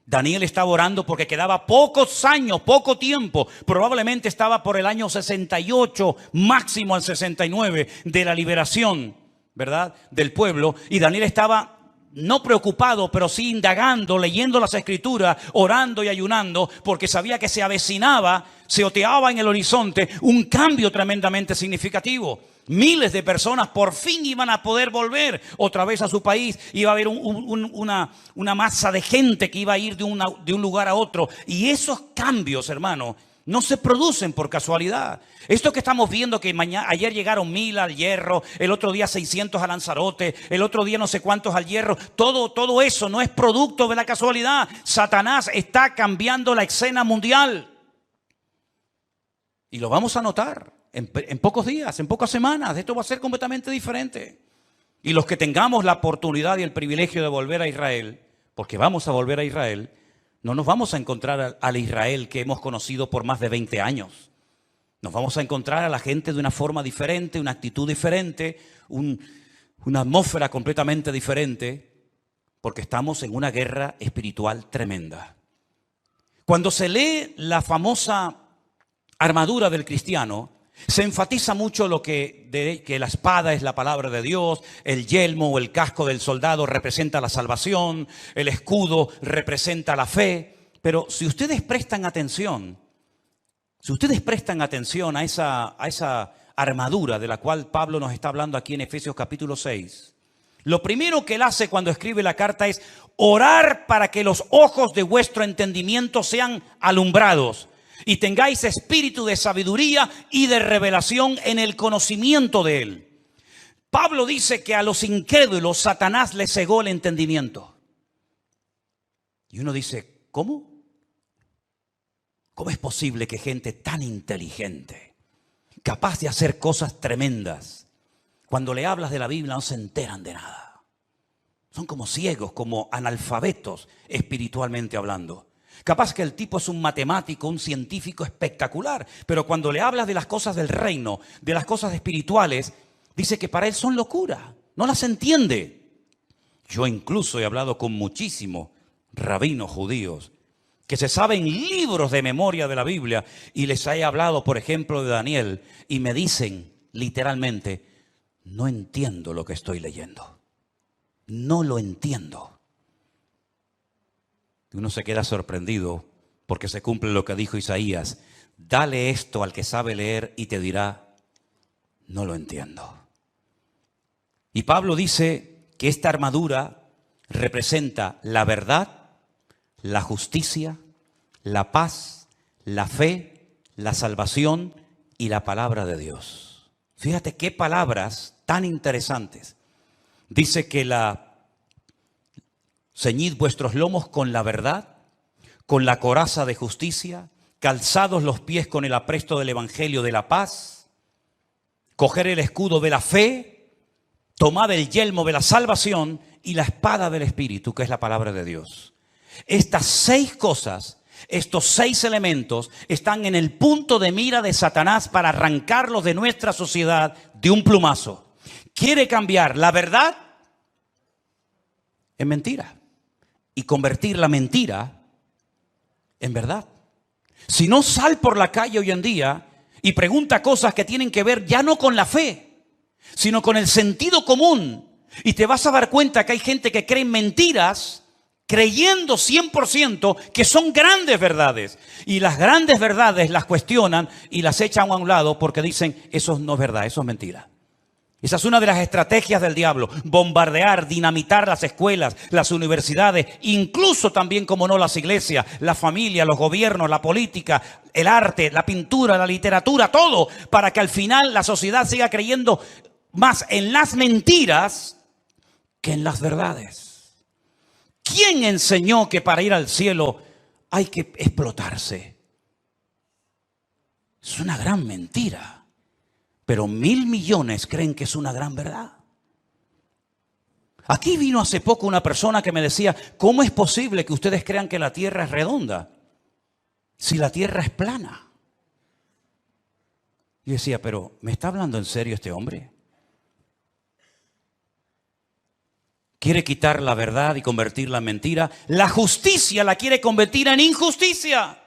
Daniel estaba orando porque quedaba pocos años, poco tiempo, probablemente estaba por el año 68, máximo al 69, de la liberación, ¿verdad?, del pueblo, y Daniel estaba no preocupado, pero sí indagando, leyendo las escrituras, orando y ayunando, porque sabía que se avecinaba, se oteaba en el horizonte un cambio tremendamente significativo. Miles de personas por fin iban a poder volver otra vez a su país. Iba a haber una masa de gente que iba a ir de un lugar a otro. Y esos cambios, hermano, no se producen por casualidad. Esto que estamos viendo, que ayer llegaron 1000 al Hierro, el otro día 600 a Lanzarote, el otro día no sé cuántos al Hierro, todo eso no es producto de la casualidad. Satanás está cambiando la escena mundial. Y lo vamos a notar en pocos días, en pocas semanas. Esto va a ser completamente diferente. Y los que tengamos la oportunidad y el privilegio de volver a Israel, porque vamos a volver a Israel, no nos vamos a encontrar al Israel que hemos conocido por más de 20 años. Nos vamos a encontrar a la gente de una forma diferente, una actitud diferente, una atmósfera completamente diferente, porque estamos en una guerra espiritual tremenda. Cuando se lee la famosa armadura del cristiano, se enfatiza mucho que la espada es la palabra de Dios, el yelmo o el casco del soldado representa la salvación, el escudo representa la fe. Pero si ustedes prestan atención a esa armadura de la cual Pablo nos está hablando aquí en Efesios capítulo 6, lo primero que él hace cuando escribe la carta es orar para que los ojos de vuestro entendimiento sean alumbrados y tengáis espíritu de sabiduría y de revelación en el conocimiento de Él. Pablo dice que a los incrédulos Satanás les cegó el entendimiento. Y uno dice, ¿cómo? ¿Cómo es posible que gente tan inteligente, capaz de hacer cosas tremendas, cuando le hablas de la Biblia no se enteran de nada? Son como ciegos, como analfabetos espiritualmente hablando. Capaz que el tipo es un matemático, un científico espectacular, pero cuando le hablas de las cosas del reino, de las cosas espirituales, dice que para él son locura, no las entiende. Yo incluso he hablado con muchísimos rabinos judíos que se saben libros de memoria de la Biblia y les he hablado, por ejemplo, de Daniel y me dicen literalmente, no entiendo lo que estoy leyendo, no lo entiendo. Uno se queda sorprendido porque se cumple lo que dijo Isaías. dale esto al que sabe leer y te dirá, no lo entiendo. Y Pablo dice que esta armadura representa la verdad, la justicia, la paz, la fe, la salvación y la palabra de Dios. Fíjate qué palabras tan interesantes. Dice que ceñid vuestros lomos con la verdad, con la coraza de justicia, calzados los pies con el apresto del evangelio de la paz, coger el escudo de la fe, tomad el yelmo de la salvación y la espada del Espíritu, que es la palabra de Dios. Estas 6 cosas, estos 6 elementos están en el punto de mira de Satanás para arrancarlos de nuestra sociedad de un plumazo. Quiere cambiar la verdad en mentira y convertir la mentira en verdad. Si no, sal por la calle hoy en día y pregunta cosas que tienen que ver ya no con la fe, sino con el sentido común. Y te vas a dar cuenta que hay gente que cree en mentiras creyendo 100% que son grandes verdades. Y las grandes verdades las cuestionan y las echan a un lado porque dicen, eso no es verdad, eso es mentira. Esa es una de las estrategias del diablo, bombardear, dinamitar las escuelas, las universidades, incluso también, como no, las iglesias, la familia, los gobiernos, la política, el arte, la pintura, la literatura, todo, para que al final la sociedad siga creyendo más en las mentiras que en las verdades. ¿Quién enseñó que para ir al cielo hay que explotarse? Es una gran mentira. Pero 1.000 millones creen que es una gran verdad. Aquí vino hace poco una persona que me decía, ¿cómo es posible que ustedes crean que la tierra es redonda si la tierra es plana? Y decía, pero ¿me está hablando en serio este hombre? Quiere quitar la verdad y convertirla en mentira. La justicia la quiere convertir en injusticia.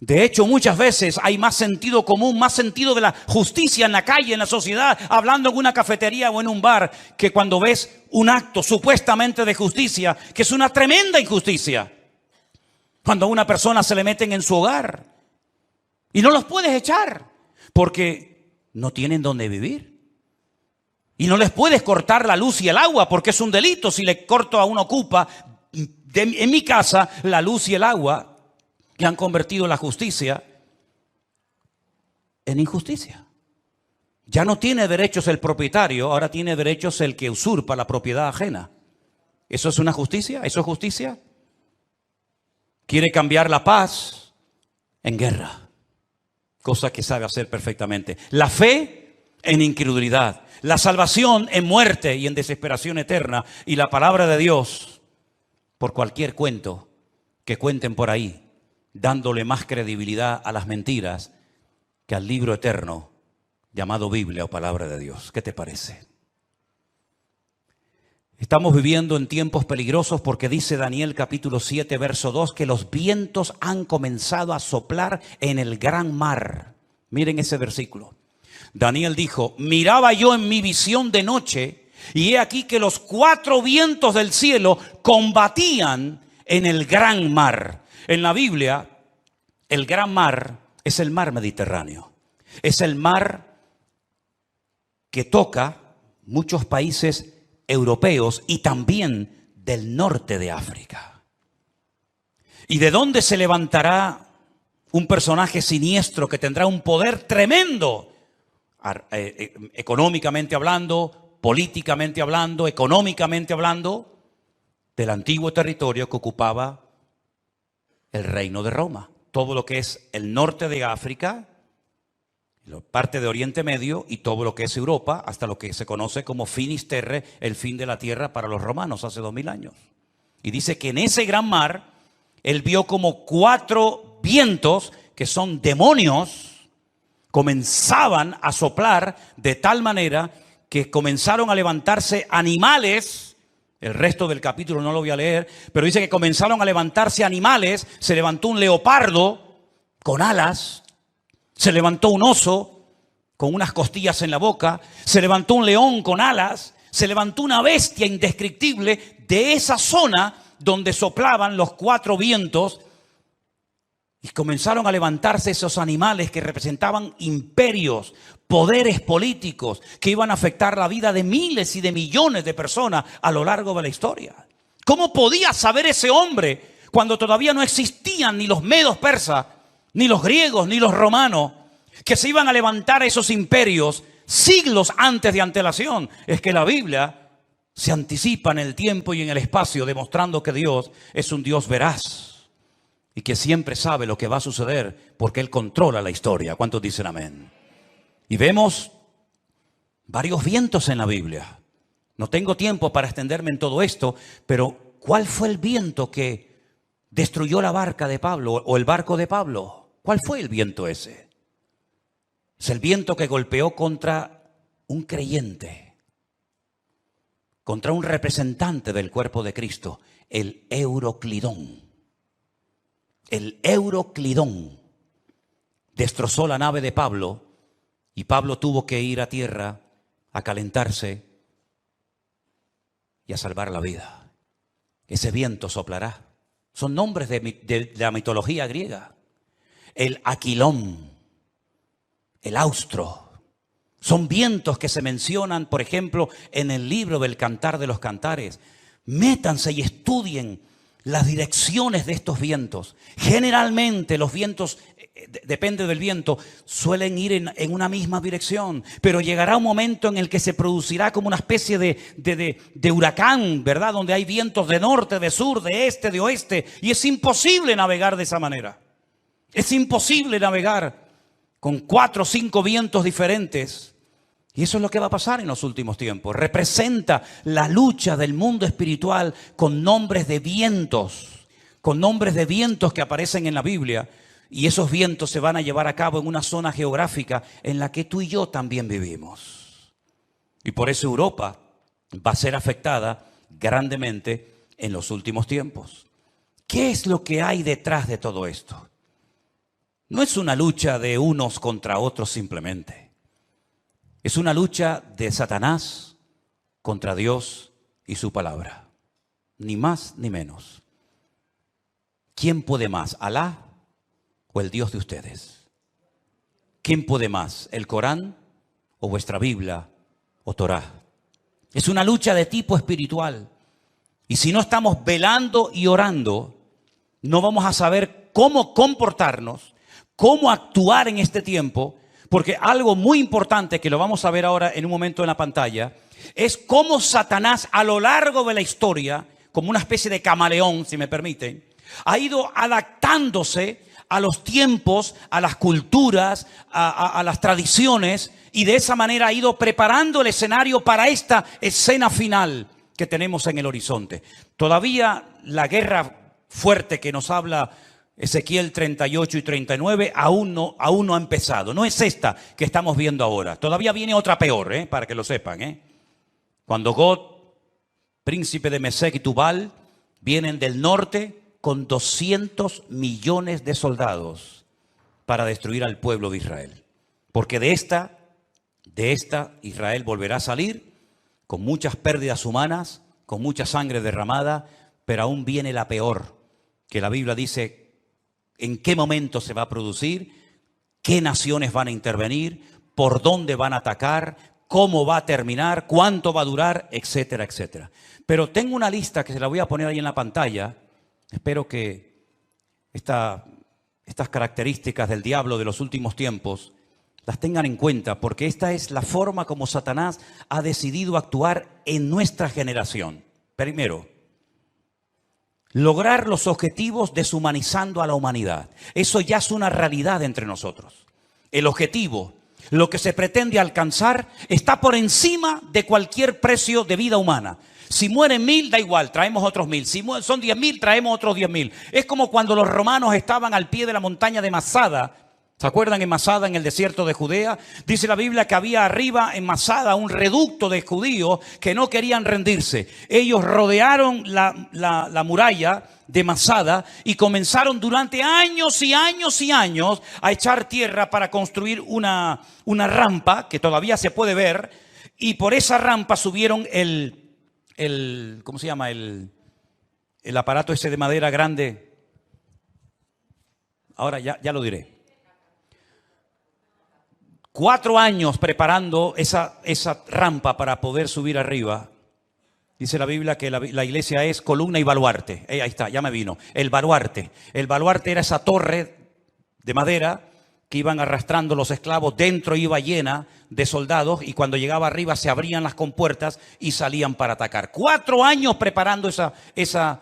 De hecho, muchas veces hay más sentido común, más sentido de la justicia en la calle, en la sociedad, hablando en una cafetería o en un bar, que cuando ves un acto supuestamente de justicia, que es una tremenda injusticia. Cuando a una persona se le meten en su hogar y no los puedes echar porque no tienen dónde vivir. Y no les puedes cortar la luz y el agua porque es un delito si le corto a un ocupa en mi casa la luz y el agua. Que han convertido la justicia en injusticia. Ya no tiene derechos el propietario, ahora tiene derechos el que usurpa la propiedad ajena. ¿Eso es una justicia? ¿Eso es justicia? Quiere cambiar la paz en guerra, cosa que sabe hacer perfectamente. La fe en incredulidad, la salvación en muerte y en desesperación eterna, y la palabra de Dios por cualquier cuento que cuenten por ahí, dándole más credibilidad a las mentiras que al libro eterno llamado Biblia o palabra de Dios. ¿Qué te parece? Estamos viviendo en tiempos peligrosos porque dice Daniel capítulo 7 verso 2 que los vientos han comenzado a soplar en el gran mar. Miren ese versículo. Daniel dijo, miraba yo en mi visión de noche y he aquí que los 4 vientos del cielo combatían en el gran mar. En la Biblia, el gran mar es el mar Mediterráneo. Es el mar que toca muchos países europeos y también del norte de África. ¿Y de dónde se levantará un personaje siniestro que tendrá un poder tremendo? Económicamente hablando, políticamente hablando, económicamente hablando, del antiguo territorio que ocupaba el reino de Roma. Todo lo que es el norte de África, parte de Oriente Medio y todo lo que es Europa, hasta lo que se conoce como finis terrae, el fin de la tierra para los romanos hace 2000 años. Y dice que en ese gran mar, él vio como 4 vientos, que son demonios, comenzaban a soplar de tal manera que comenzaron a levantarse animales. El resto del capítulo no lo voy a leer, pero dice que comenzaron a levantarse animales. Se levantó un leopardo con alas, se levantó un oso con unas costillas en la boca, se levantó un león con alas, se levantó una bestia indescriptible de esa zona donde soplaban los 4 vientos. Y Y comenzaron a levantarse esos animales que representaban imperios, poderes políticos que iban a afectar la vida de miles y de millones de personas a lo largo de la historia. ¿Cómo podía saber ese hombre cuando todavía no existían ni los medos persas, ni los griegos, ni los romanos, que se iban a levantar esos imperios siglos antes de antelación? Es que la Biblia se anticipa en el tiempo y en el espacio, demostrando que Dios es un Dios veraz y que siempre sabe lo que va a suceder porque Él controla la historia. ¿Cuántos dicen amén? Y vemos varios vientos en la Biblia. No tengo tiempo para extenderme en todo esto, pero ¿cuál fue el viento que destruyó la barca de Pablo o el barco de Pablo? ¿Cuál fue el viento ese? Es el viento que golpeó contra un creyente, contra un representante del cuerpo de Cristo, el Euroclidón. El Euroclidón destrozó la nave de Pablo y Pablo tuvo que ir a tierra a calentarse y a salvar la vida. Ese viento soplará. Son nombres de la mitología griega. El Aquilón, el Austro. Son vientos que se mencionan, por ejemplo, en el libro del Cantar de los Cantares. Métanse y estudien las direcciones de estos vientos. Generalmente los vientos, depende del viento, suelen ir en una misma dirección, pero llegará un momento en el que se producirá como una especie de huracán, ¿verdad? Donde hay vientos de norte, de sur, de este, de oeste, y es imposible navegar de esa manera. Es imposible navegar con 4 o 5 vientos diferentes. Y eso es lo que va a pasar en los últimos tiempos. Representa la lucha del mundo espiritual con nombres de vientos que aparecen en la Biblia. Y esos vientos se van a llevar a cabo en una zona geográfica en la que tú y yo también vivimos. Y por eso Europa va a ser afectada grandemente en los últimos tiempos. ¿Qué es lo que hay detrás de todo esto? No es una lucha de unos contra otros simplemente. Es una lucha de Satanás contra Dios y su palabra. Ni más ni menos. ¿Quién puede más? ¿Alá o el Dios de ustedes? ¿Quién puede más? ¿El Corán o vuestra Biblia o Torá? Es una lucha de tipo espiritual. Y si no estamos velando y orando, no vamos a saber cómo comportarnos, cómo actuar en este tiempo. Porque algo muy importante, que lo vamos a ver ahora en un momento en la pantalla, es cómo Satanás a lo largo de la historia, como una especie de camaleón, si me permiten, ha ido adaptándose a los tiempos, a las culturas, a las tradiciones, y de esa manera ha ido preparando el escenario para esta escena final que tenemos en el horizonte. Todavía la guerra fuerte que nos habla Ezequiel 38 y 39 aún no ha empezado. No es esta que estamos viendo ahora. Todavía viene otra peor, para que lo sepan. Cuando Gog, príncipe de Mesec y Tubal, vienen del norte con 200 millones de soldados para destruir al pueblo de Israel. Porque de esta Israel volverá a salir con muchas pérdidas humanas, con mucha sangre derramada, pero aún viene la peor, que la Biblia dice en qué momento se va a producir, qué naciones van a intervenir, por dónde van a atacar, cómo va a terminar, cuánto va a durar, etcétera, etcétera. Pero tengo una lista que se la voy a poner ahí en la pantalla. Espero que estas características del diablo de los últimos tiempos las tengan en cuenta, porque esta es la forma como Satanás ha decidido actuar en nuestra generación. Primero, lograr los objetivos deshumanizando a la humanidad. Eso ya es una realidad entre nosotros. El objetivo, lo que se pretende alcanzar, está por encima de cualquier precio de vida humana. Si mueren 1000, da igual, traemos otros 1000. Si son 10.000, traemos otros 10.000. Es como cuando los romanos estaban al pie de la montaña de Masada. ¿Se acuerdan en Masada, en el desierto de Judea? Dice la Biblia que había arriba en Masada un reducto de judíos que no querían rendirse. Ellos rodearon la muralla de Masada y comenzaron durante años y años y años a echar tierra para construir una rampa que todavía se puede ver, y por esa rampa subieron ¿cómo se llama? El aparato ese de madera grande. Ahora ya lo diré. 4 años preparando esa rampa para poder subir arriba. Dice la Biblia que la iglesia es columna y baluarte. Ahí está, ya me vino. El baluarte. El baluarte era esa torre de madera que iban arrastrando los esclavos. Dentro iba llena de soldados y cuando llegaba arriba se abrían las compuertas y salían para atacar. 4 años preparando esa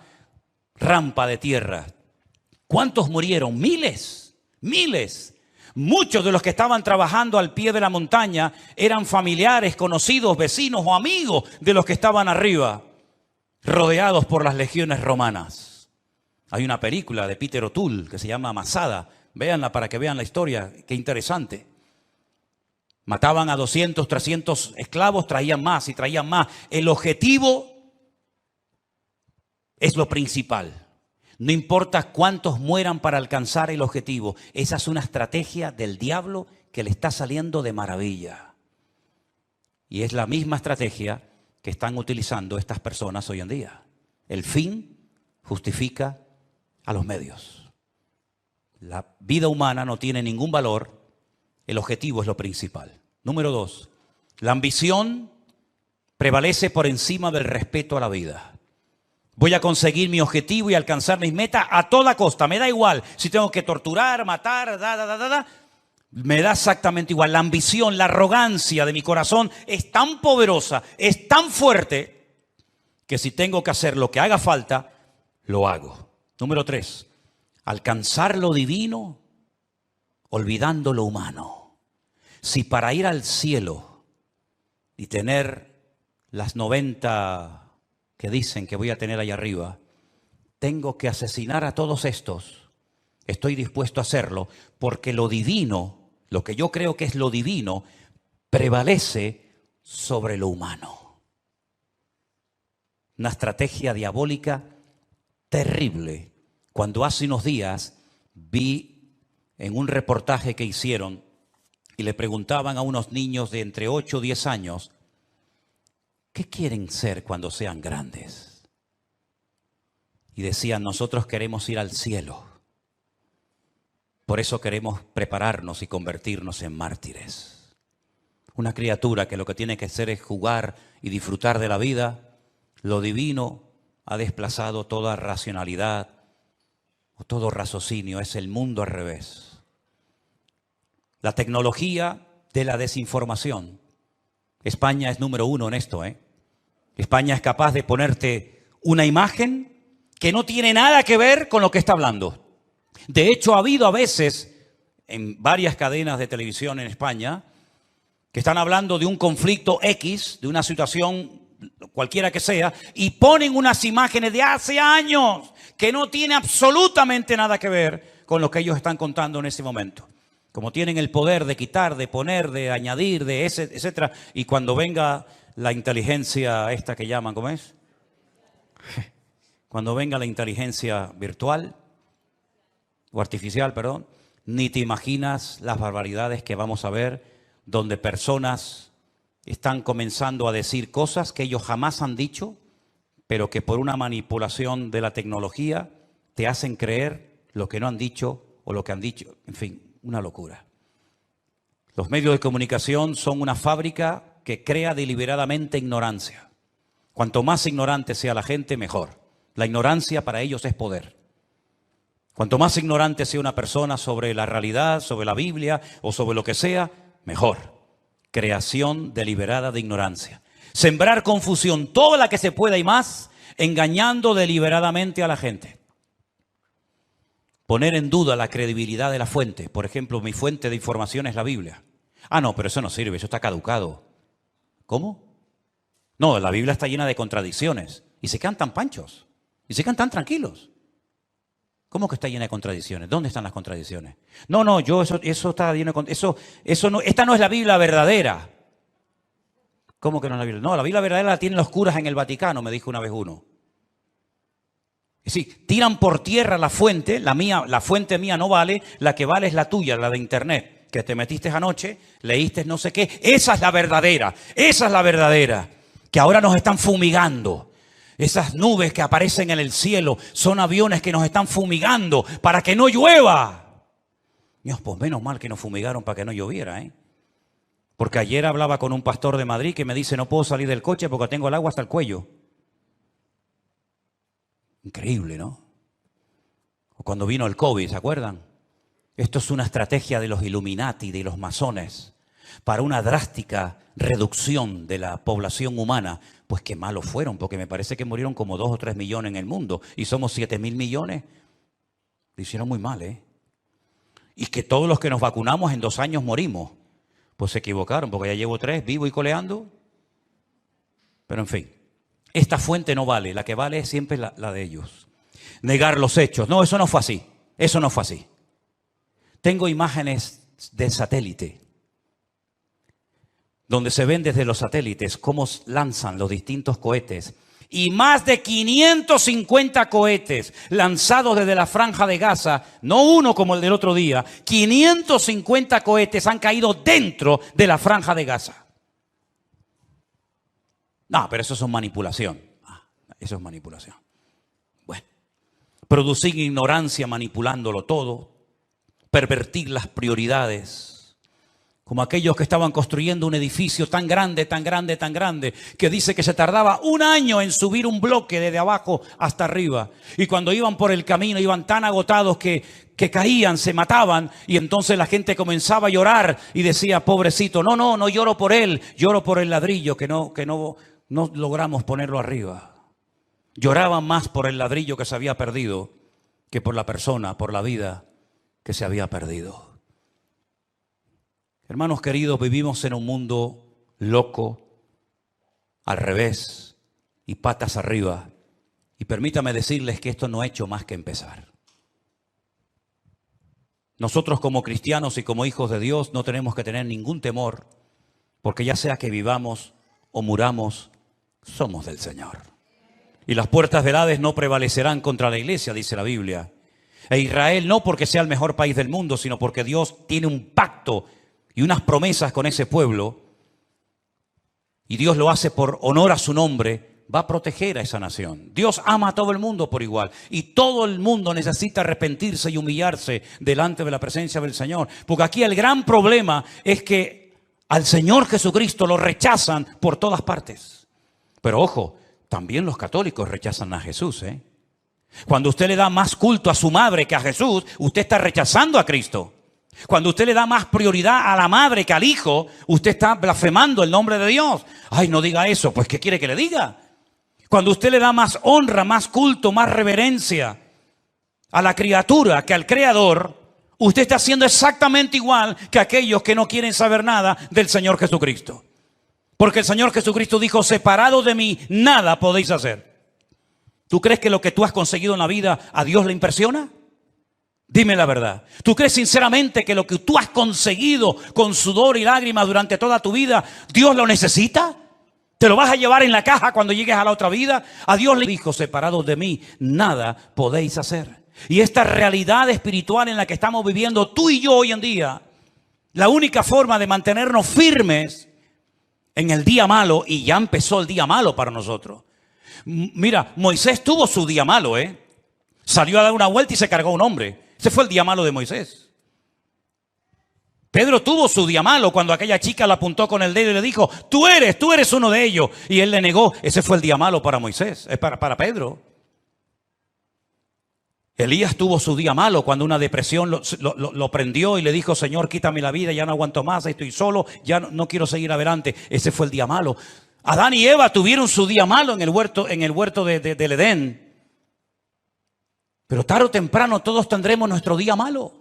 rampa de tierra. ¿Cuántos murieron? Miles, miles. Muchos de los que estaban trabajando al pie de la montaña eran familiares, conocidos, vecinos o amigos de los que estaban arriba, rodeados por las legiones romanas. Hay una película de Peter O'Toole que se llama Masada. Véanla para que vean la historia. Qué interesante. Mataban a 200, 300 esclavos, traían más y traían más. El objetivo es lo principal. No importa cuántos mueran para alcanzar el objetivo. Esa es una estrategia del diablo que le está saliendo de maravilla. Y es la misma estrategia que están utilizando estas personas hoy en día. El fin justifica a los medios. La vida humana no tiene ningún valor. El objetivo es lo principal. Número 2. La ambición prevalece por encima del respeto a la vida. Voy a conseguir mi objetivo y alcanzar mis metas a toda costa. Me da igual si tengo que torturar, matar, me da exactamente igual. La ambición, la arrogancia de mi corazón es tan poderosa, es tan fuerte, que si tengo que hacer lo que haga falta, lo hago. Número 3. Alcanzar lo divino olvidando lo humano. Si para ir al cielo y tener las 90 que dicen que voy a tener allá arriba, tengo que asesinar a todos estos, estoy dispuesto a hacerlo, porque lo divino, lo que yo creo que es lo divino, prevalece sobre lo humano. Una estrategia diabólica terrible. Cuando hace unos días vi en un reportaje que hicieron y le preguntaban a unos niños de entre 8 o 10 años, ¿qué quieren ser cuando sean grandes? Y decían, nosotros queremos ir al cielo. Por eso queremos prepararnos y convertirnos en mártires. Una criatura que lo que tiene que hacer es jugar y disfrutar de la vida. Lo divino ha desplazado toda racionalidad o todo raciocinio. Es el mundo al revés. La tecnología de la desinformación. España es número 1 en esto, España es capaz de ponerte una imagen que no tiene nada que ver con lo que está hablando. De hecho, ha habido a veces en varias cadenas de televisión en España que están hablando de un conflicto X, de una situación cualquiera que sea, y ponen unas imágenes de hace años que no tiene absolutamente nada que ver con lo que ellos están contando en ese momento. Como tienen el poder de quitar, de poner, de añadir, de ese, etcétera, y cuando venga la inteligencia esta que llaman, ¿cómo es? Cuando venga la inteligencia virtual o artificial, perdón, ni te imaginas las barbaridades que vamos a ver, donde personas están comenzando a decir cosas que ellos jamás han dicho, pero que por una manipulación de la tecnología te hacen creer lo que no han dicho o lo que han dicho. En fin, una locura. Los medios de comunicación son una fábrica que crea deliberadamente ignorancia. Cuanto más ignorante sea la gente, mejor. La ignorancia para ellos es poder. Cuanto más ignorante sea una persona sobre la realidad, sobre la Biblia o sobre lo que sea, mejor. Creación deliberada de ignorancia. Sembrar confusión, toda la que se pueda y más, engañando deliberadamente a la gente. Poner en duda la credibilidad de la fuente. Por ejemplo, mi fuente de información es la Biblia. Ah, no, pero eso no sirve, eso está caducado. ¿Cómo? No, la Biblia está llena de contradicciones. Y se quedan tan panchos. Y se quedan tan tranquilos. ¿Cómo que está llena de contradicciones? ¿Dónde están las contradicciones? No, eso está lleno de eso no, esta no es la Biblia verdadera. ¿Cómo que no es la Biblia? No, la Biblia verdadera la tienen los curas en el Vaticano, me dijo una vez uno. Es decir, tiran por tierra la fuente, la fuente mía no vale, la que vale es la tuya, la de internet. Que te metiste anoche, leíste no sé qué, esa es la verdadera, que ahora nos están fumigando. Esas nubes que aparecen en el cielo son aviones que nos están fumigando para que no llueva. Dios, pues menos mal que nos fumigaron para que no lloviera, ¿eh? Porque ayer hablaba con un pastor de Madrid que me dice, no puedo salir del coche porque tengo el agua hasta el cuello. Increíble, ¿no? O cuando vino el COVID, ¿se acuerdan? Esto es una estrategia de los Illuminati, de los masones, para una drástica reducción de la población humana. Pues qué malos fueron, porque me parece que murieron como 2 o 3 millones en el mundo y somos 7.000 millones. Lo hicieron muy mal, ¿eh? Y que todos los que nos vacunamos en 2 años morimos. Pues se equivocaron, porque ya llevo 3, vivo y coleando. Pero en fin, esta fuente no vale, la que vale es siempre la de ellos. Negar los hechos. No, eso no fue así. Eso no fue así. Tengo imágenes de satélite, donde se ven desde los satélites cómo lanzan los distintos cohetes. Y más de 550 cohetes lanzados desde la Franja de Gaza, no uno como el del otro día, 550 cohetes han caído dentro de la Franja de Gaza. No, pero eso es manipulación. Eso es manipulación. Bueno, producir ignorancia manipulándolo todo, pervertir las prioridades. Como aquellos que estaban construyendo un edificio tan grande, tan grande, tan grande, que dice que se tardaba 1 año en subir un bloque desde abajo hasta arriba. Y cuando iban por el camino, iban tan agotados que caían, se mataban. Y entonces la gente comenzaba a llorar y decía, pobrecito, no lloro por él, lloro por el ladrillo que no logramos ponerlo arriba. Lloraban más por el ladrillo que se había perdido que por la persona, por la vida que se había perdido. Hermanos queridos, vivimos en un mundo loco, al revés y patas arriba. Y permítame decirles que esto no ha hecho más que empezar. Nosotros como cristianos y como hijos de Dios no tenemos que tener ningún temor, porque ya sea que vivamos o muramos, somos del Señor. Y las puertas del Hades no prevalecerán contra la iglesia, dice la Biblia. E Israel no porque sea el mejor país del mundo, sino porque Dios tiene un pacto y unas promesas con ese pueblo, y Dios lo hace por honor a su nombre, va a proteger a esa nación. Dios ama a todo el mundo por igual, y todo el mundo necesita arrepentirse y humillarse delante de la presencia del Señor. Porque aquí el gran problema es que al Señor Jesucristo lo rechazan por todas partes. Pero ojo, también los católicos rechazan a Jesús, ¿eh? Cuando usted le da más culto a su madre que a Jesús, usted está rechazando a Cristo. Cuando usted le da más prioridad a la madre que al hijo, usted está blasfemando el nombre de Dios. Ay, no diga eso, pues ¿qué quiere que le diga? Cuando usted le da más honra, más culto, más reverencia a la criatura que al Creador, usted está haciendo exactamente igual que aquellos que no quieren saber nada del Señor Jesucristo. Porque el Señor Jesucristo dijo, separados de mí, nada podéis hacer. ¿Tú crees que lo que tú has conseguido en la vida a Dios le impresiona? Dime la verdad. ¿Tú crees sinceramente que lo que tú has conseguido con sudor y lágrimas durante toda tu vida, Dios lo necesita? ¿Te lo vas a llevar en la caja cuando llegues a la otra vida? A Dios le dijo, separados de mí, nada podéis hacer. Y esta realidad espiritual en la que estamos viviendo tú y yo hoy en día, la única forma de mantenernos firmes en el día malo, y ya empezó el día malo para nosotros. Mira, Moisés tuvo su día malo, ¿eh? Salió a dar una vuelta y se cargó a un hombre. Ese fue el día malo de Moisés. Pedro tuvo su día malo cuando aquella chica le apuntó con el dedo y le dijo, tú eres uno de ellos. Y él le negó. Ese fue el día malo para Moisés, para Pedro. Elías tuvo su día malo cuando una depresión lo prendió y le dijo, Señor, quítame la vida, ya no aguanto más, estoy solo, ya no quiero seguir adelante. Ese fue el día malo. Adán y Eva tuvieron su día malo en el huerto del Edén. Pero tarde o temprano todos tendremos nuestro día malo.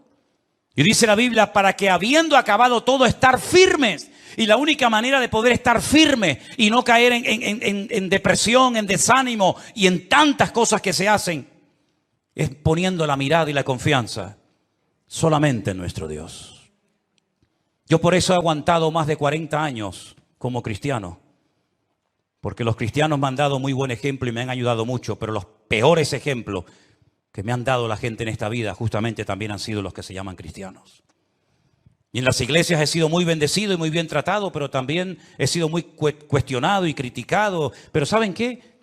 Y dice la Biblia, para que habiendo acabado todo, estar firmes. Y la única manera de poder estar firme y no caer en depresión, en desánimo y en tantas cosas que se hacen, es poniendo la mirada y la confianza solamente en nuestro Dios. Yo por eso he aguantado más de 40 años como cristiano. Porque los cristianos me han dado muy buen ejemplo y me han ayudado mucho, pero los peores ejemplos que me han dado la gente en esta vida justamente también han sido los que se llaman cristianos. Y en las iglesias he sido muy bendecido y muy bien tratado, pero también he sido muy cuestionado y criticado. Pero ¿saben qué?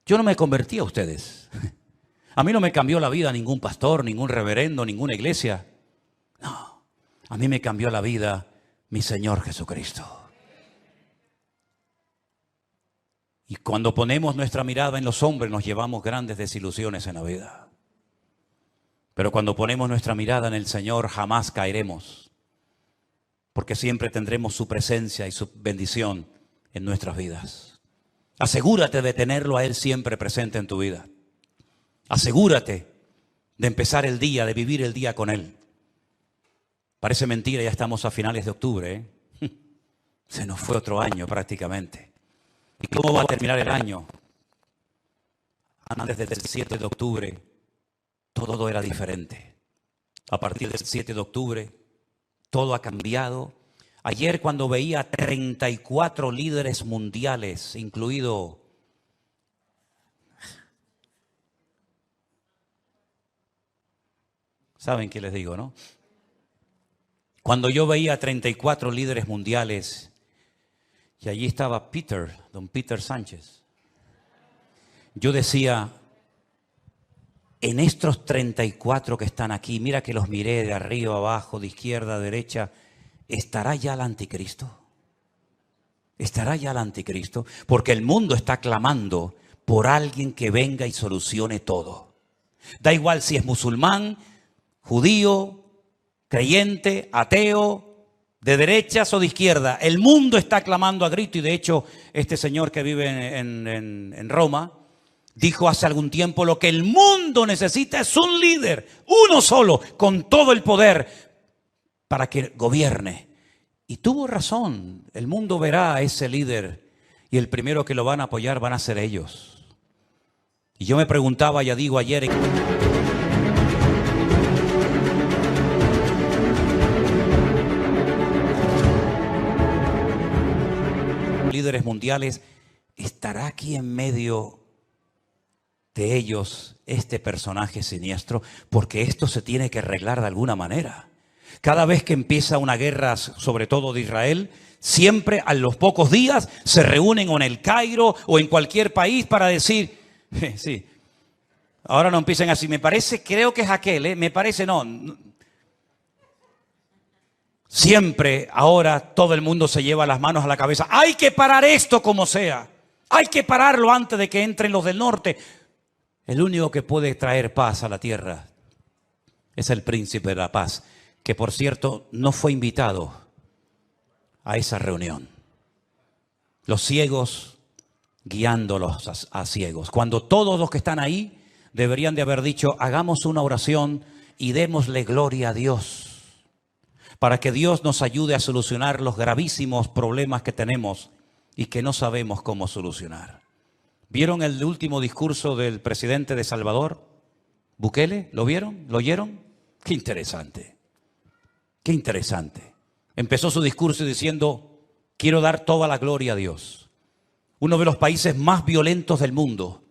Yo no me convertí a ustedes. A mí no me cambió la vida ningún pastor, ningún reverendo, ninguna iglesia. No, a mí me cambió la vida mi Señor Jesucristo. Y cuando ponemos nuestra mirada en los hombres nos llevamos grandes desilusiones en la vida. Pero cuando ponemos nuestra mirada en el Señor jamás caeremos, porque siempre tendremos su presencia y su bendición en nuestras vidas. Asegúrate de tenerlo a Él siempre presente en tu vida. Asegúrate de empezar el día, de vivir el día con Él. Parece mentira, ya estamos a finales de octubre, ¿eh? Se nos fue otro año prácticamente. ¿Y cómo va a terminar el año? Antes del 7 de octubre, todo era diferente. A partir del 7 de octubre, todo ha cambiado. Ayer cuando veía 34 líderes mundiales, incluido ¿saben qué les digo, no? Cuando yo veía 34 líderes mundiales y allí estaba don Peter Sánchez, yo decía, en estos 34 que están aquí, mira que los miré de arriba, abajo, de izquierda a derecha, ¿estará ya el anticristo? ¿Estará ya el anticristo? Porque el mundo está clamando por alguien que venga y solucione todo. Da igual si es musulmán, judío, creyente, ateo, de derechas o de izquierda. El mundo está clamando a grito y de hecho este señor que vive en Roma dijo hace algún tiempo: lo que el mundo necesita es un líder, uno solo, con todo el poder para que gobierne. Y tuvo razón, el mundo verá a ese líder y el primero que lo van a apoyar van a ser ellos. Y yo me preguntaba, ya digo ayer, líderes mundiales, ¿estará aquí en medio de ellos este personaje siniestro? Porque esto se tiene que arreglar de alguna manera. Cada vez que empieza una guerra, sobre todo de Israel, siempre a los pocos días se reúnen o en el Cairo o en cualquier país para decir, sí, ahora no empiecen así, me parece, creo que es aquel, me parece, no. Siempre ahora todo el mundo se lleva las manos a la cabeza. Hay que parar esto como sea. Hay que pararlo antes de que entren los del norte. El único que puede traer paz a la tierra es el príncipe de la paz, que por cierto no fue invitado a esa reunión. Los ciegos guiándolos a ciegos. Cuando todos los que están ahí deberían de haber dicho, hagamos una oración y démosle gloria a Dios, para que Dios nos ayude a solucionar los gravísimos problemas que tenemos y que no sabemos cómo solucionar. ¿Vieron el último discurso del presidente de Salvador, Bukele? ¿Lo vieron? ¿Lo oyeron? Qué interesante. Qué interesante. Empezó su discurso diciendo, quiero dar toda la gloria a Dios. Uno de los países más violentos del mundo,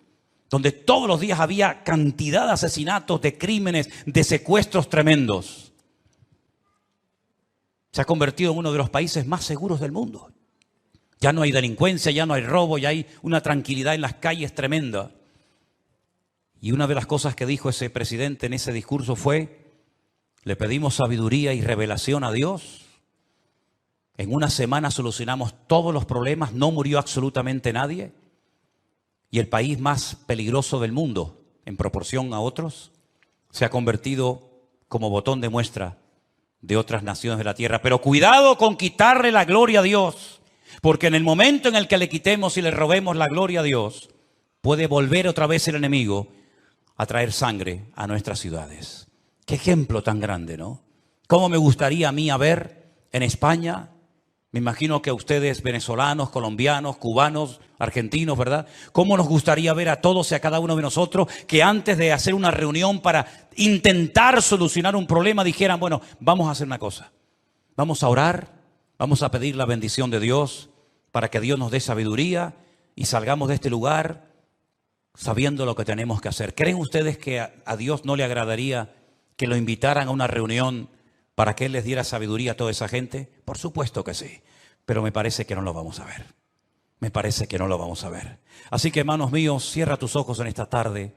donde todos los días había cantidad de asesinatos, de crímenes, de secuestros tremendos. Se ha convertido en uno de los países más seguros del mundo. Ya no hay delincuencia, ya no hay robo, ya hay una tranquilidad en las calles tremenda. Y una de las cosas que dijo ese presidente en ese discurso fue, le pedimos sabiduría y revelación a Dios. En una semana solucionamos todos los problemas, no murió absolutamente nadie. Y el país más peligroso del mundo, en proporción a otros, se ha convertido como botón de muestra de otras naciones de la tierra. Pero cuidado con quitarle la gloria a Dios, porque en el momento en el que le quitemos y le robemos la gloria a Dios, puede volver otra vez el enemigo a traer sangre a nuestras ciudades. Qué ejemplo tan grande, ¿no? ¿Cómo me gustaría a mí ver en España? Me imagino que a ustedes, venezolanos, colombianos, cubanos, argentinos, ¿verdad? ¿Cómo nos gustaría ver a todos y a cada uno de nosotros que antes de hacer una reunión para intentar solucionar un problema dijeran, bueno, vamos a hacer una cosa. Vamos a orar, vamos a pedir la bendición de Dios para que Dios nos dé sabiduría y salgamos de este lugar sabiendo lo que tenemos que hacer. ¿Creen ustedes que a Dios no le agradaría que lo invitaran a una reunión para que Él les diera sabiduría a toda esa gente? Por supuesto que sí, pero me parece que no lo vamos a ver. Me parece que no lo vamos a ver. Así que, hermanos míos, cierra tus ojos en esta tarde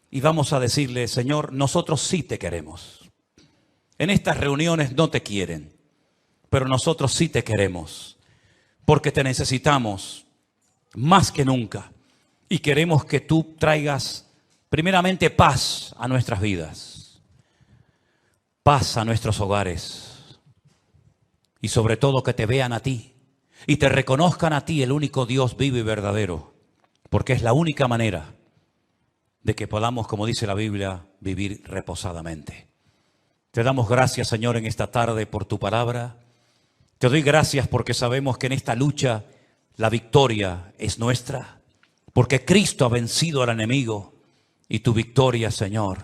y vamos a decirle, Señor, nosotros sí te queremos. en estas reuniones no te quieren, pero nosotros sí te queremos, porque te necesitamos más que nunca. Y queremos que tú traigas primeramente paz a nuestras vidas, paz a nuestros hogares, y sobre todo que te vean a ti y te reconozcan a ti, el único Dios vivo y verdadero, porque es la única manera de que podamos, como dice la Biblia, vivir reposadamente. Te damos gracias, Señor, en esta tarde por tu palabra. Te doy gracias porque sabemos que en esta lucha la victoria es nuestra, porque Cristo ha vencido al enemigo y tu victoria, Señor,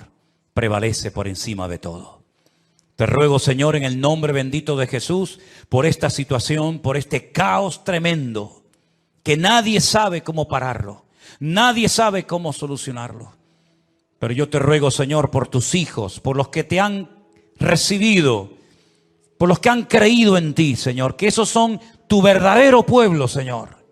prevalece por encima de todo. Te ruego, Señor, en el nombre bendito de Jesús, por esta situación, por este caos tremendo, que nadie sabe cómo pararlo, nadie sabe cómo solucionarlo. Pero yo te ruego, Señor, por tus hijos, por los que te han recibido, por los que han creído en ti, Señor, que esos son tu verdadero pueblo, Señor.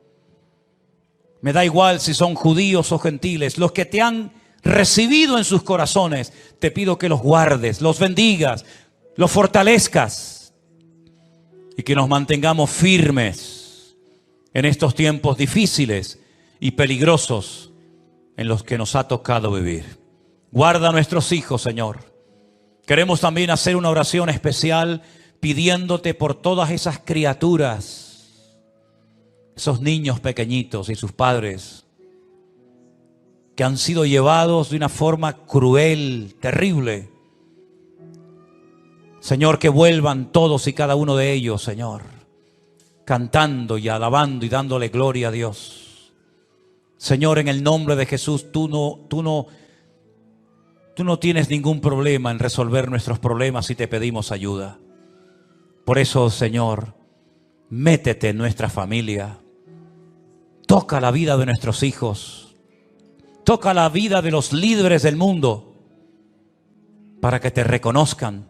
Me da igual si son judíos o gentiles, los que te han recibido en sus corazones, te pido que los guardes, los bendigas, los fortalezcas y que nos mantengamos firmes en estos tiempos difíciles y peligrosos en los que nos ha tocado vivir. Guarda a nuestros hijos, Señor. Queremos también hacer una oración especial pidiéndote por todas esas criaturas, esos niños pequeñitos y sus padres que han sido llevados de una forma cruel, terrible. Señor, que vuelvan todos y cada uno de ellos, Señor, cantando y alabando y dándole gloria a Dios. Señor, en el nombre de Jesús, tú no tienes ningún problema en resolver nuestros problemas si te pedimos ayuda. Por eso, Señor, métete en nuestra familia, toca la vida de nuestros hijos, toca la vida de los líderes del mundo para que te reconozcan